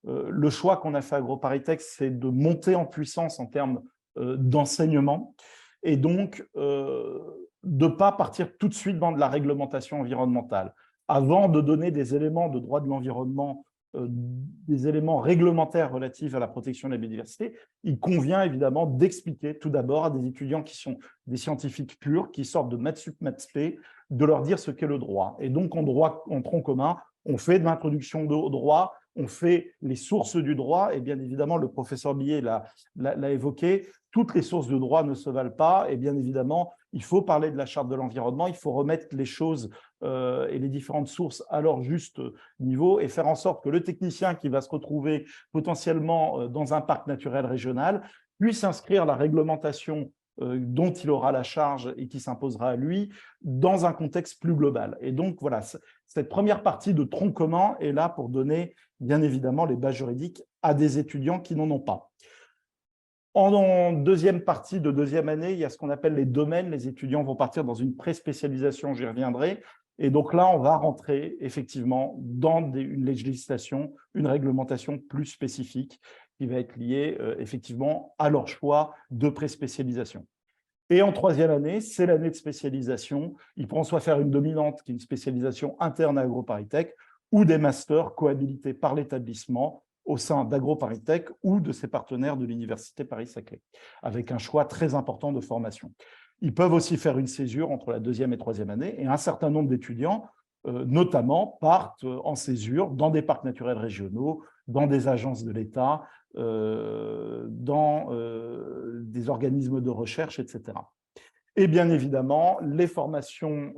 le choix qu'on a fait à AgroParisTech, c'est de monter en puissance en termes d'enseignement, et donc de ne pas partir tout de suite dans de la réglementation environnementale. Avant de donner des éléments de droit de l'environnement, des éléments réglementaires relatifs à la protection de la biodiversité, il convient évidemment d'expliquer tout d'abord à des étudiants qui sont des scientifiques purs, qui sortent de Mathsup, Maths-P, de leur dire ce qu'est le droit. Et donc, en tronc commun, on fait de l'introduction au droit, on fait les sources du droit, et bien évidemment, le professeur Billet l'a évoqué, toutes les sources de droit ne se valent pas, et bien évidemment, il faut parler de la charte de l'environnement, il faut remettre les choses et les différentes sources à leur juste niveau et faire en sorte que le technicien qui va se retrouver potentiellement dans un parc naturel régional puisse inscrire la réglementation dont il aura la charge et qui s'imposera à lui dans un contexte plus global. Et donc, voilà, cette première partie de tronc commun est là pour donner, bien évidemment, les bases juridiques à des étudiants qui n'en ont pas. En deuxième partie de deuxième année, il y a ce qu'on appelle les domaines. Les étudiants vont partir dans une pré-spécialisation, j'y reviendrai. Et donc là, on va rentrer effectivement dans une législation, une réglementation plus spécifique qui va être liée effectivement à leur choix de pré-spécialisation. Et en troisième année, c'est l'année de spécialisation. Ils pourront soit faire une dominante, qui est une spécialisation interne à AgroParisTech, ou des masters cohabilités par l'établissement au sein d'AgroParisTech ou de ses partenaires de l'Université Paris-Saclay, avec un choix très important de formation. Ils peuvent aussi faire une césure entre la deuxième et troisième année, et un certain nombre d'étudiants, notamment, partent en césure dans des parcs naturels régionaux, dans des agences de l'État, dans des organismes de recherche, etc. Et bien évidemment, les formations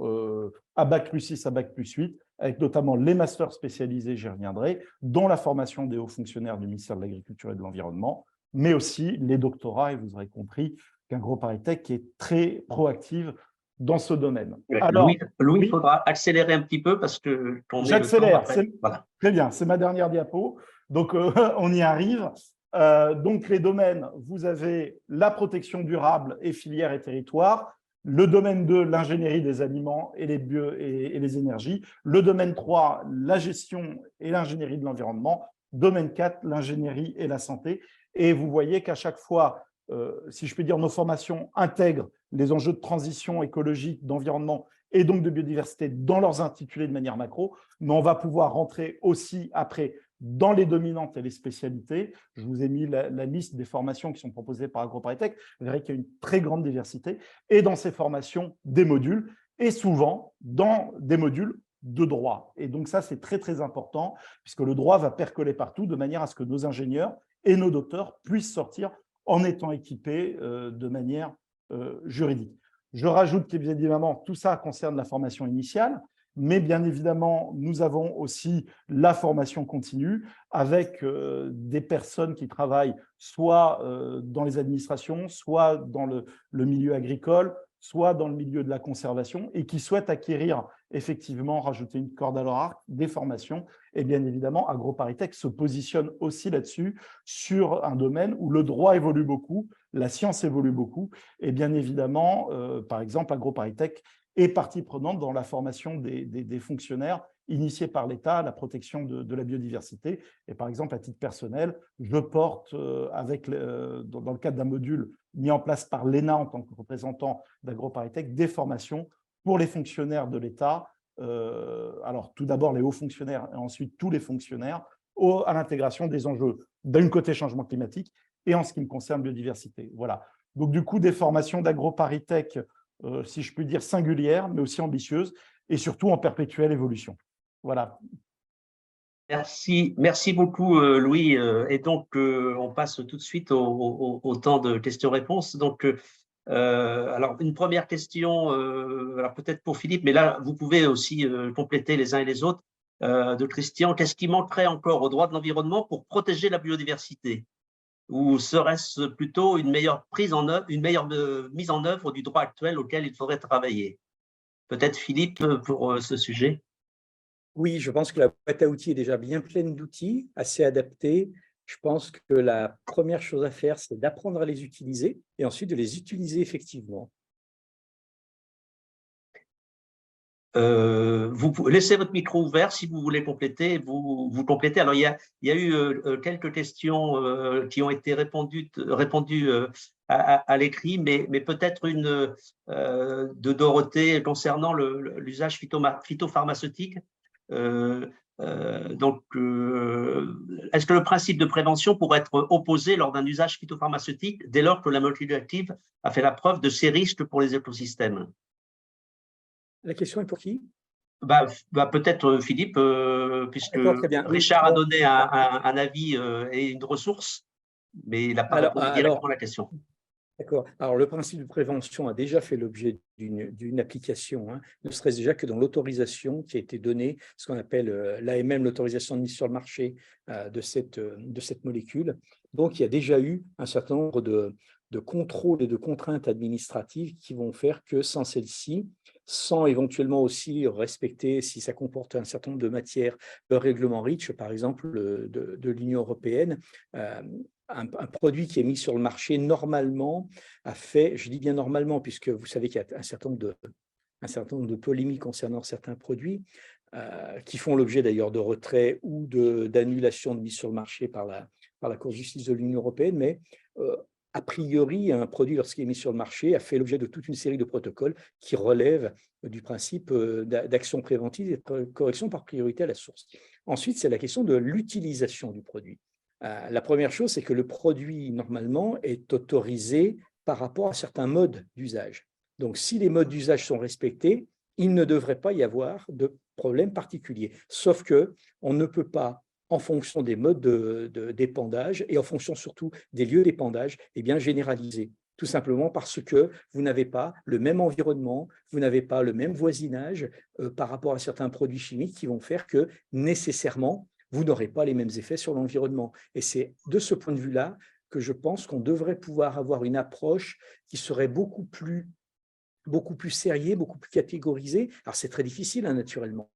à Bac+6 à Bac+8, avec notamment les masters spécialisés, j'y reviendrai, dont la formation des hauts fonctionnaires du ministère de l'Agriculture et de l'Environnement, mais aussi les doctorats, et vous aurez compris qu'AgroParisTech est très proactive dans ce domaine. Alors, Louis, il faudra accélérer un petit peu parce que j'accélère, voilà. Très bien, c'est ma dernière diapo, donc on y arrive. Donc les domaines, vous avez la protection durable et filières et territoires, le domaine 2, l'ingénierie des aliments et les énergies, le domaine 3, la gestion et l'ingénierie de l'environnement, domaine 4, l'ingénierie et la santé. Et vous voyez qu'à chaque fois, si je puis dire, nos formations intègrent les enjeux de transition écologique, d'environnement et donc de biodiversité dans leurs intitulés de manière macro, mais on va pouvoir rentrer aussi après dans les dominantes et les spécialités. Je vous ai mis la liste des formations qui sont proposées par AgroParisTech. Vous verrez qu'il y a une très grande diversité. Et dans ces formations, des modules, et souvent dans des modules de droit. Et donc ça, c'est très, très important, puisque le droit va percoler partout, de manière à ce que nos ingénieurs et nos docteurs puissent sortir en étant équipés de manière juridique. Je rajoute qu'évidemment, tout ça concerne la formation initiale, mais bien évidemment, nous avons aussi la formation continue avec des personnes qui travaillent soit dans les administrations, soit dans le milieu agricole, soit dans le milieu de la conservation et qui souhaitent acquérir, effectivement, rajouter une corde à leur arc, des formations. Et bien évidemment, AgroParisTech se positionne aussi là-dessus sur un domaine où le droit évolue beaucoup, la science évolue beaucoup. Et bien évidemment, par exemple, AgroParisTech est partie prenante dans la formation des fonctionnaires initiés par l'État à la protection de la biodiversité. Et par exemple, à titre personnel, je porte, dans le cadre d'un module mis en place par l'ENA en tant que représentant d'AgroParisTech, des formations pour les fonctionnaires de l'État. Alors, tout d'abord, les hauts fonctionnaires et ensuite tous les fonctionnaires à l'intégration des enjeux d'un côté changement climatique et en ce qui me concerne biodiversité. Voilà. Donc, du coup, des formations d'AgroParisTech, si je puis dire, singulières, mais aussi ambitieuses et surtout en perpétuelle évolution. Voilà. Merci beaucoup, Louis. Et donc, on passe tout de suite au temps de questions-réponses. Donc, alors, une première question, alors peut-être pour Philippe, mais là, vous pouvez aussi compléter les uns et les autres, de Christian. Qu'est-ce qui manquerait encore au droit de l'environnement pour protéger la biodiversité? Ou serait-ce plutôt une meilleure mise en œuvre du droit actuel auquel il faudrait travailler? Peut-être Philippe pour ce sujet. Oui, je pense que la boîte à outils est déjà bien pleine d'outils, assez adaptés. Je pense que la première chose à faire, c'est d'apprendre à les utiliser et ensuite de les utiliser effectivement. Vous laissez votre micro ouvert si vous voulez compléter, vous complétez. Alors, il y a eu quelques questions qui ont été répondues à l'écrit, mais peut-être une de Dorothée concernant l'usage phytopharmaceutique. Donc, est-ce que le principe de prévention pourrait être opposé lors d'un usage phytopharmaceutique dès lors que la molécule active a fait la preuve de ses risques pour les écosystèmes? La question est pour qui? Peut-être Philippe, puisque très bien. Richard a donné un avis et une ressource, mais il n'a pas répondu directement à la question. D'accord. Alors, le principe de prévention a déjà fait l'objet d'une application, hein, ne serait-ce déjà que dans l'autorisation qui a été donnée, ce qu'on appelle l'AMM, l'autorisation de mise sur le marché de cette molécule. Donc, il y a déjà eu un certain nombre de contrôles et de contraintes administratives qui vont faire que sans celle-ci, sans éventuellement aussi respecter, si ça comporte un certain nombre de matières, le règlement REACH, par exemple, de l'Union européenne, un produit qui est mis sur le marché normalement a fait, je dis bien normalement, puisque vous savez qu'il y a un certain nombre de polémiques concernant certains produits qui font l'objet d'ailleurs de retrait ou d'annulation de mise sur le marché par la Cour de justice de l'Union européenne, mais a priori, un produit, lorsqu'il est mis sur le marché, a fait l'objet de toute une série de protocoles qui relèvent du principe d'action préventive et de correction par priorité à la source. Ensuite, c'est la question de l'utilisation du produit. La première chose, c'est que le produit, normalement, est autorisé par rapport à certains modes d'usage. Donc, si les modes d'usage sont respectés, il ne devrait pas y avoir de problème particulier. Sauf qu'on ne peut pas, en fonction des modes d'épandage et en fonction surtout des lieux d'épandage, généraliser. Tout simplement parce que vous n'avez pas le même environnement, vous n'avez pas le même voisinage par rapport à certains produits chimiques qui vont faire que, nécessairement, vous n'aurez pas les mêmes effets sur l'environnement. Et c'est de ce point de vue-là que je pense qu'on devrait pouvoir avoir une approche qui serait beaucoup plus sérieux, beaucoup plus catégorisée. Alors, c'est très difficile, hein, naturellement,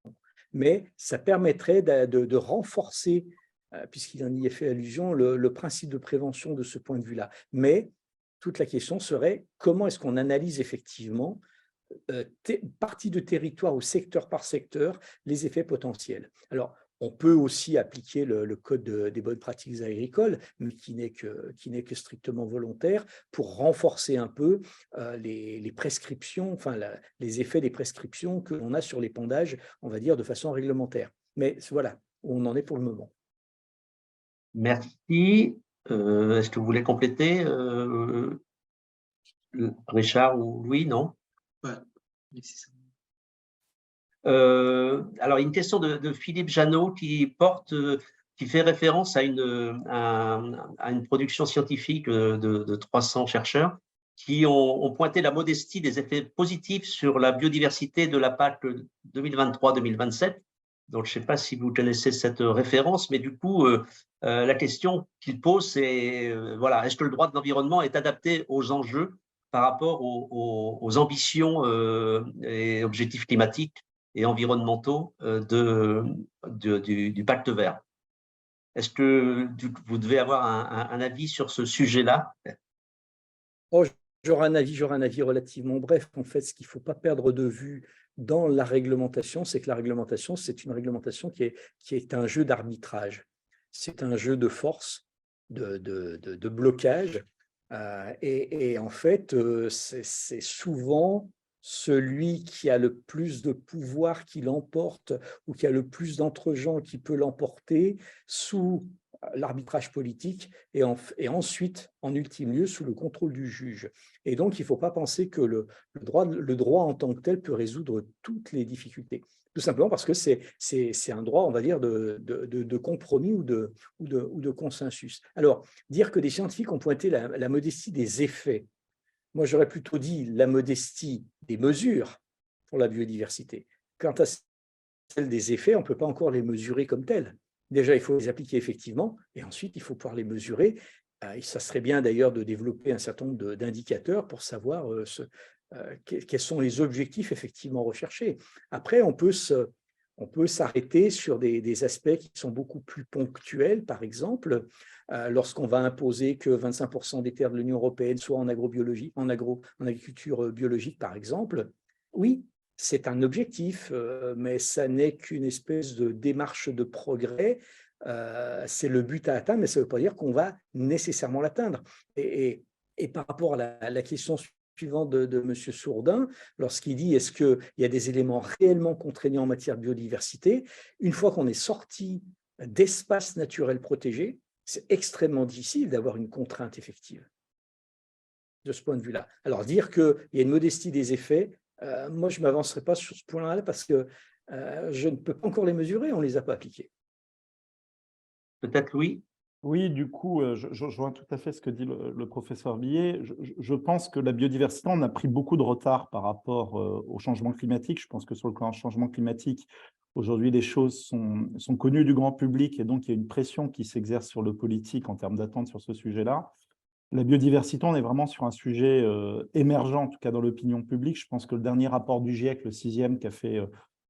mais ça permettrait de renforcer, puisqu'il en y est fait allusion, le principe de prévention de ce point de vue-là. Mais toute la question serait comment est-ce qu'on analyse effectivement partie de territoire ou secteur par secteur les effets potentiels. Alors, on peut aussi appliquer le code des bonnes pratiques agricoles, mais qui n'est que strictement volontaire, pour renforcer un peu les prescriptions, enfin les effets des prescriptions que l'on a sur l'épandage, on va dire, de façon réglementaire. Mais voilà, on en est pour le moment. Merci. Est-ce que vous voulez compléter, Richard ou Louis? Non? Ouais, nécessairement. Alors, une question de Philippe Janot qui qui fait référence à une production scientifique de 300 chercheurs qui ont pointé la modestie des effets positifs sur la biodiversité de la PAC 2023-2027. Donc, je ne sais pas si vous connaissez cette référence, mais du coup, la question qu'il pose, c'est voilà, est-ce que le droit de l'environnement est adapté aux enjeux par rapport aux ambitions et objectifs climatiques et environnementaux du pacte vert? Est-ce que vous devez avoir un avis sur ce sujet-là? Oh, j'aurai un avis relativement bref. En fait, ce qu'il ne faut pas perdre de vue dans la réglementation, c'est que la réglementation, c'est une réglementation qui est un jeu d'arbitrage. C'est un jeu de force, de blocage. Et en fait, c'est souvent celui qui a le plus de pouvoir qui l'emporte ou qui a le plus d'entre-gens qui peut l'emporter sous l'arbitrage politique et ensuite, en ultime lieu, sous le contrôle du juge. Et donc, il ne faut pas penser que le droit en tant que tel peut résoudre toutes les difficultés. Tout simplement parce que c'est un droit, on va dire, de compromis ou de consensus. Alors, dire que des scientifiques ont pointé la modestie des effets, moi j'aurais plutôt dit la modestie des mesures pour la biodiversité. Quant à celle des effets, on ne peut pas encore les mesurer comme tels. Déjà, il faut les appliquer effectivement, et ensuite, il faut pouvoir les mesurer. Ça serait bien d'ailleurs de développer un certain nombre d'indicateurs pour savoir quels sont les objectifs effectivement recherchés. Après, on peut s'arrêter sur des aspects qui sont beaucoup plus ponctuels, par exemple, lorsqu'on va imposer que 25% des terres de l'Union européenne soient en agrobiologie, en agriculture biologique, par exemple. Oui, c'est un objectif, mais ça n'est qu'une espèce de démarche de progrès. C'est le but à atteindre, mais ça ne veut pas dire qu'on va nécessairement l'atteindre. Et par rapport à la question suivante de M. Sourdin, lorsqu'il dit est-ce qu'il y a des éléments réellement contraignants en matière de biodiversité, une fois qu'on est sorti d'espaces naturels protégés, c'est extrêmement difficile d'avoir une contrainte effective de ce point de vue-là. Alors dire qu'il y a une modestie des effets, moi je ne m'avancerai pas sur ce point-là parce que je ne peux pas encore les mesurer, on ne les a pas appliqués. Peut-être Louis? Oui, du coup, je rejoins tout à fait ce que dit le professeur Billet. Je pense que la biodiversité, on a pris beaucoup de retard par rapport au changement climatique. Je pense que sur le plan changement climatique, aujourd'hui, les choses sont connues du grand public et donc il y a une pression qui s'exerce sur le politique en termes d'attente sur ce sujet-là. La biodiversité, on est vraiment sur un sujet émergent, en tout cas dans l'opinion publique. Je pense que le dernier rapport du GIEC, le 6e, qui a fait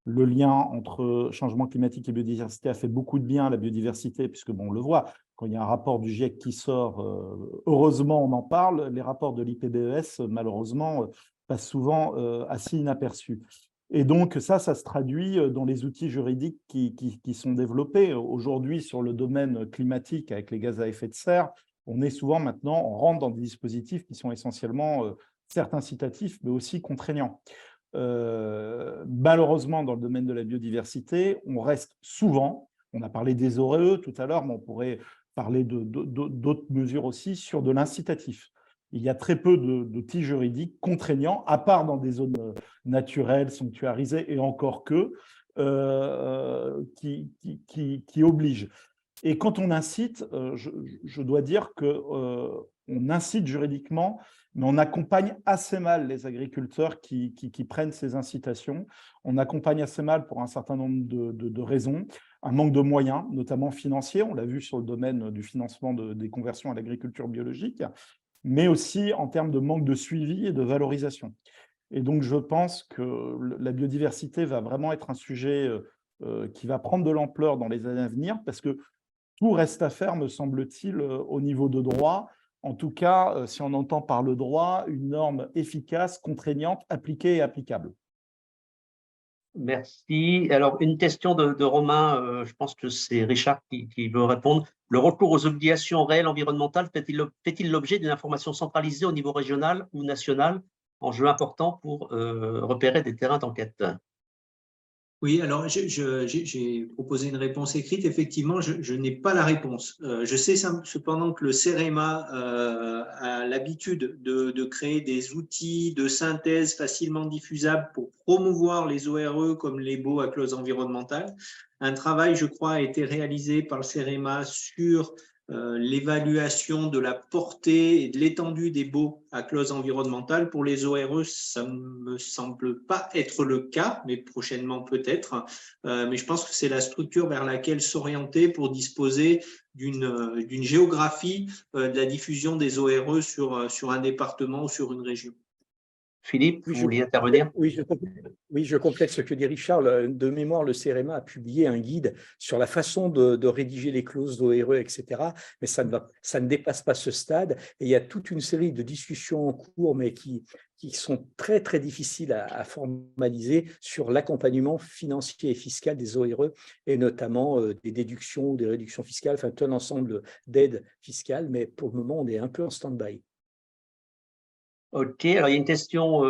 le lien entre changement climatique et biodiversité, a fait beaucoup de bien à la biodiversité, puisque bon, on le voit, quand il y a un rapport du GIEC qui sort, heureusement on en parle. Les rapports de l'IPBES, malheureusement, passent souvent assez inaperçus. Et donc ça se traduit dans les outils juridiques qui sont développés. Aujourd'hui, sur le domaine climatique, avec les gaz à effet de serre, on est souvent maintenant, on rentre dans des dispositifs qui sont essentiellement certes incitatifs, mais aussi contraignants. Malheureusement, dans le domaine de la biodiversité, on reste souvent, on a parlé des ORE tout à l'heure, mais on pourrait parler d'autres mesures aussi sur de l'incitatif. Il y a très peu d'outils juridiques contraignants, à part dans des zones naturelles, sanctuarisées, et encore que, qui obligent. Et quand on incite, je dois dire qu'on incite juridiquement, mais on accompagne assez mal les agriculteurs qui prennent ces incitations. On accompagne assez mal pour un certain nombre de raisons. Un manque de moyens, notamment financiers, on l'a vu sur le domaine du financement des conversions à l'agriculture biologique, mais aussi en termes de manque de suivi et de valorisation. Et donc, je pense que la biodiversité va vraiment être un sujet qui va prendre de l'ampleur dans les années à venir, parce que tout reste à faire, me semble-t-il, au niveau de droit. En tout cas, si on entend par le droit, une norme efficace, contraignante, appliquée et applicable. Merci. Alors, une question de Romain, je pense que c'est Richard qui veut répondre. Le recours aux obligations réelles environnementales fait-il l'objet d'une information centralisée au niveau régional ou national, enjeu important pour repérer des terrains d'enquête? Oui, alors j'ai proposé une réponse écrite. Effectivement, je n'ai pas la réponse. Je sais cependant que le CEREMA a l'habitude de créer des outils de synthèse facilement diffusables pour promouvoir les ORE comme les baux à clause environnementale. Un travail, je crois, a été réalisé par le CEREMA sur l'évaluation de la portée et de l'étendue des baux à clause environnementale. Pour les ORE, ça ne me semble pas être le cas, mais prochainement peut-être. Mais je pense que c'est la structure vers laquelle s'orienter pour disposer d'une géographie de la diffusion des ORE sur un département ou sur une région. Philippe, Oui, vous vouliez intervenir? je complète ce que dit Richard. De mémoire, le CEREMA a publié un guide sur la façon de rédiger les clauses d'ORE, etc. Mais ça ne dépasse pas ce stade. Et il y a toute une série de discussions en cours, mais qui sont très, très difficiles à formaliser sur l'accompagnement financier et fiscal des ORE, et notamment des déductions ou des réductions fiscales, enfin tout un ensemble d'aides fiscales. Mais pour le moment, on est un peu en stand-by. Ok, alors il y a une question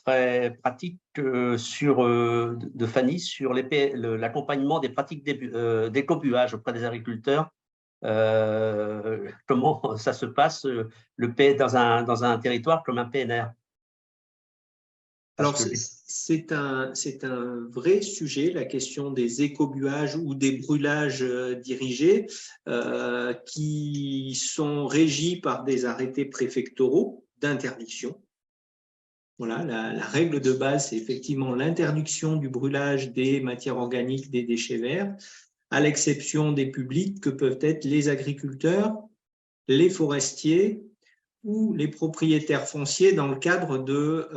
très pratique de Fanny sur l'accompagnement des pratiques d'écobuage auprès des agriculteurs. Comment ça se passe dans un territoire comme un PNR? Alors, c'est un vrai sujet, la question des écobuages ou des brûlages dirigés qui sont régis par des arrêtés préfectoraux d'interdiction. Voilà, la règle de base, c'est effectivement l'interdiction du brûlage des matières organiques, des déchets verts, à l'exception des publics que peuvent être les agriculteurs, les forestiers ou les propriétaires fonciers dans le cadre de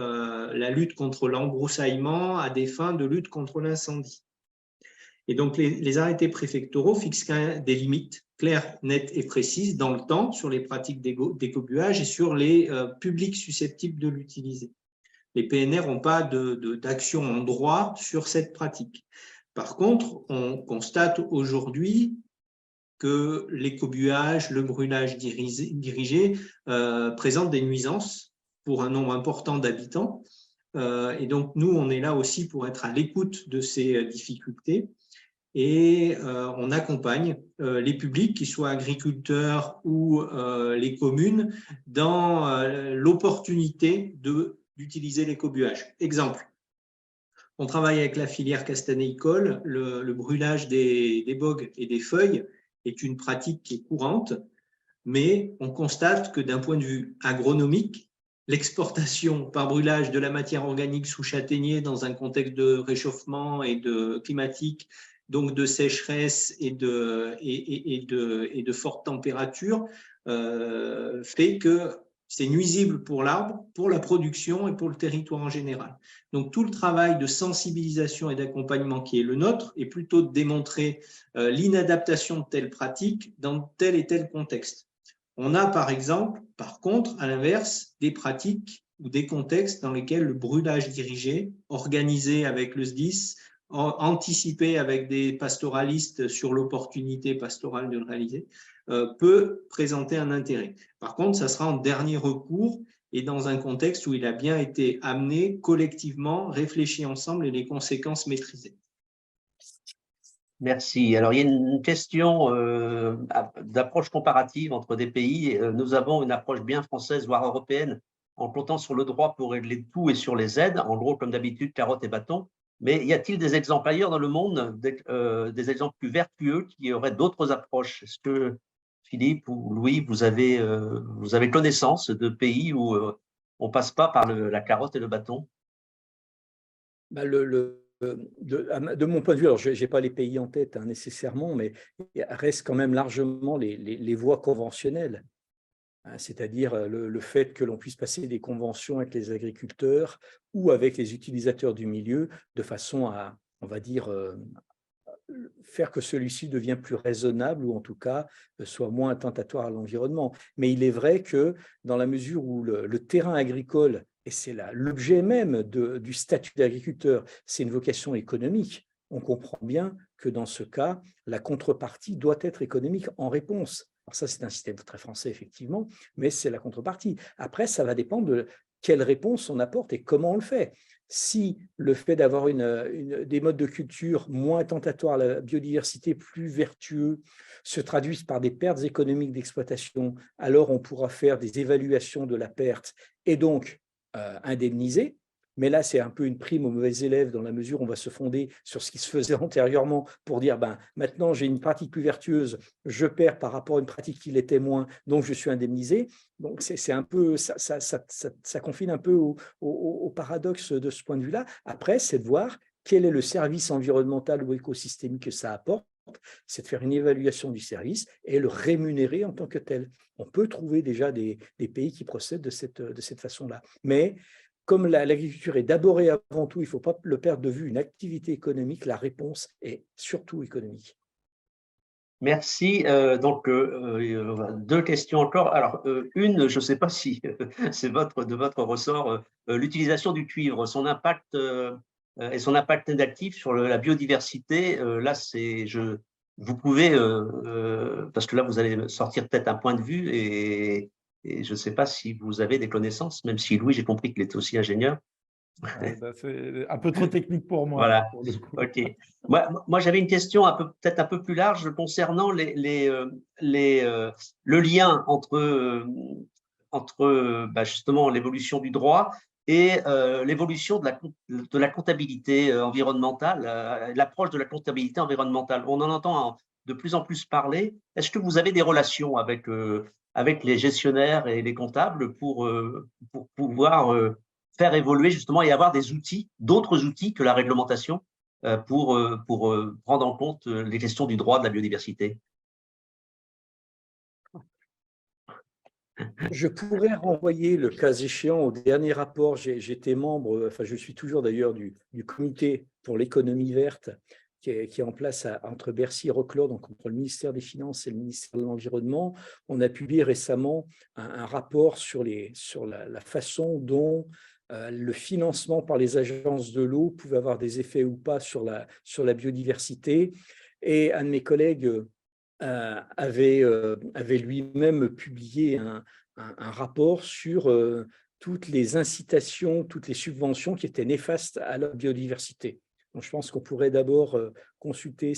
la lutte contre l'embroussaillement à des fins de lutte contre l'incendie. Et donc, les arrêtés préfectoraux fixent des limites claires, nettes et précises dans le temps sur les pratiques d'écobuage et sur les publics susceptibles de l'utiliser. Les PNR n'ont pas d'action en droit sur cette pratique. Par contre, on constate aujourd'hui que l'écobuage, le brûlage dirigé présentent des nuisances pour un nombre important d'habitants. Et donc, nous, on est là aussi pour être à l'écoute de ces difficultés. Et on accompagne les publics, qu'ils soient agriculteurs ou les communes, dans l'opportunité d'utiliser l'écobuage. Exemple, on travaille avec la filière castanéicole, le brûlage des bogues et des feuilles est une pratique qui est courante, mais on constate que d'un point de vue agronomique, l'exportation par brûlage de la matière organique sous châtaignier dans un contexte de réchauffement et de climatique, donc de sécheresse et de fortes températures, fait que c'est nuisible pour l'arbre, pour la production et pour le territoire en général. Donc tout le travail de sensibilisation et d'accompagnement qui est le nôtre est plutôt de démontrer l'inadaptation de telles pratiques dans tel et tel contexte. On a par exemple, par contre, à l'inverse, des pratiques ou des contextes dans lesquels le brûlage dirigé, organisé avec le SDIS, anticipé avec des pastoralistes sur l'opportunité pastorale de le réaliser, peut présenter un intérêt. Par contre, ça sera en dernier recours et dans un contexte où il a bien été amené collectivement, réfléchi ensemble et les conséquences maîtrisées. Merci. Alors, il y a une question d'approche comparative entre des pays. Nous avons une approche bien française, voire européenne, en comptant sur le droit pour régler tout et sur les aides, en gros, comme d'habitude, carottes et bâtons. Mais y a-t-il des exemples ailleurs dans le monde, des exemples plus vertueux qui auraient d'autres approches? Est-ce que Philippe ou Louis, vous avez connaissance de pays où on ne passe pas par la carotte et le bâton? De mon point de vue, alors je n'ai pas les pays en tête nécessairement, mais il reste quand même largement les voies conventionnelles. C'est-à-dire le fait que l'on puisse passer des conventions avec les agriculteurs ou avec les utilisateurs du milieu de façon à, on va dire, faire que celui-ci devienne plus raisonnable ou en tout cas soit moins attentatoire à l'environnement. Mais il est vrai que dans la mesure où le terrain agricole, et c'est l'objet même du statut d'agriculteur, c'est une vocation économique, on comprend bien que dans ce cas, la contrepartie doit être économique en réponse. Alors ça, c'est un système très français, effectivement, mais c'est la contrepartie. Après, ça va dépendre quelle réponse on apporte et comment on le fait. Si le fait d'avoir des modes de culture moins attentatoires à la biodiversité, plus vertueux, se traduisent par des pertes économiques d'exploitation, alors on pourra faire des évaluations de la perte et donc indemniser. Mais là, c'est un peu une prime aux mauvais élèves dans la mesure où on va se fonder sur ce qui se faisait antérieurement pour dire, maintenant j'ai une pratique plus vertueuse, je perds par rapport à une pratique qui l'était moins, donc je suis indemnisé. Donc c'est un peu, ça confine un peu au paradoxe de ce point de vue-là. Après, c'est de voir quel est le service environnemental ou écosystémique que ça apporte, c'est de faire une évaluation du service et le rémunérer en tant que tel. On peut trouver déjà des pays qui procèdent de cette façon-là. Mais comme l'agriculture est d'abord et avant tout, il ne faut pas le perdre de vue, une activité économique, la réponse est surtout économique. Merci. Donc, deux questions encore. Alors, une, je ne sais pas si c'est de votre ressort, l'utilisation du cuivre, son impact et son impact négatif sur la biodiversité. Là, vous pouvez, parce que là, vous allez sortir peut-être un point de vue et je ne sais pas si vous avez des connaissances, même si Louis, j'ai compris qu'il était aussi ingénieur. C'est un peu trop technique pour moi. Voilà, pour le coup. OK. Moi j'avais une question peut-être un peu plus large concernant le lien entre justement l'évolution du droit et l'évolution de la comptabilité environnementale, l'approche de la comptabilité environnementale. On en entend de plus en plus parler. Est-ce que vous avez des relations avec les gestionnaires et les comptables pour pouvoir faire évoluer justement et avoir des outils, d'autres outils que la réglementation pour prendre en compte les questions du droit de la biodiversité? Je pourrais renvoyer le cas échéant au dernier rapport. J'étais membre, enfin je suis toujours d'ailleurs du comité pour l'économie verte qui est en place entre Bercy et Reclore, donc entre le ministère des Finances et le ministère de l'Environnement. On a publié récemment un rapport sur la façon dont le financement par les agences de l'eau pouvait avoir des effets ou pas sur la biodiversité. Et un de mes collègues avait lui-même publié un rapport sur toutes les incitations, toutes les subventions qui étaient néfastes à la biodiversité. Donc, je pense qu'on pourrait d'abord consulter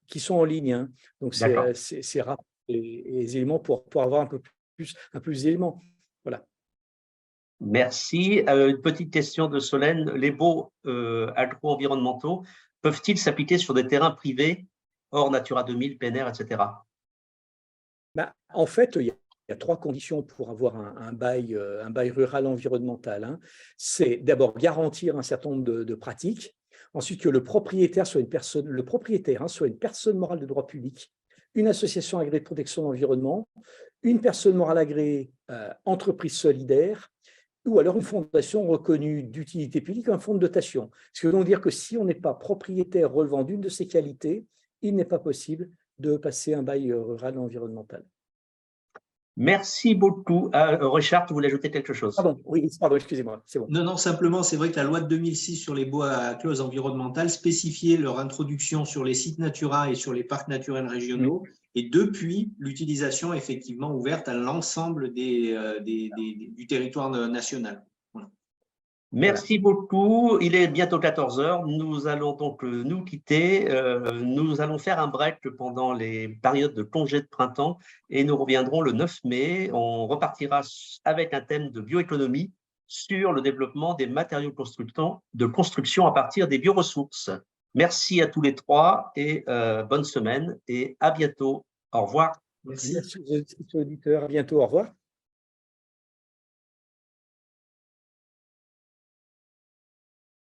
qui sont en ligne, hein. Donc, ces rapports et les éléments pour avoir un peu plus d'éléments. Voilà. Merci. Une petite question de Solène. Les baux agro-environnementaux peuvent-ils s'appliquer sur des terrains privés hors Natura 2000, PNR, etc.? En fait, il y a trois conditions pour avoir un bail rural environnemental, hein. C'est d'abord garantir un certain nombre de pratiques. Ensuite, que le propriétaire soit une personne morale de droit public, une association agréée de protection de l'environnement, une personne morale agréée entreprise solidaire, ou alors une fondation reconnue d'utilité publique, un fonds de dotation. Ce qui veut donc dire que si on n'est pas propriétaire relevant d'une de ces qualités, il n'est pas possible de passer un bail rural environnemental. Merci beaucoup. Richard, tu voulais ajouter quelque chose? Pardon, excusez-moi, c'est bon. Non, simplement, c'est vrai que la loi de 2006 sur les bois à clause environnementale spécifiait leur introduction sur les sites Natura et sur les parcs naturels régionaux. Et depuis, l'utilisation est effectivement ouverte à l'ensemble du territoire national. Voilà. Merci beaucoup. Il est bientôt 14 heures. Nous allons donc nous quitter. Nous allons faire un break pendant les périodes de congé de printemps et nous reviendrons le 9 mai. On repartira avec un thème de bioéconomie sur le développement des matériaux de construction à partir des bioressources. Merci à tous les trois et bonne semaine et à bientôt. Au revoir. Merci. Merci aux auditeurs. À bientôt. Au revoir.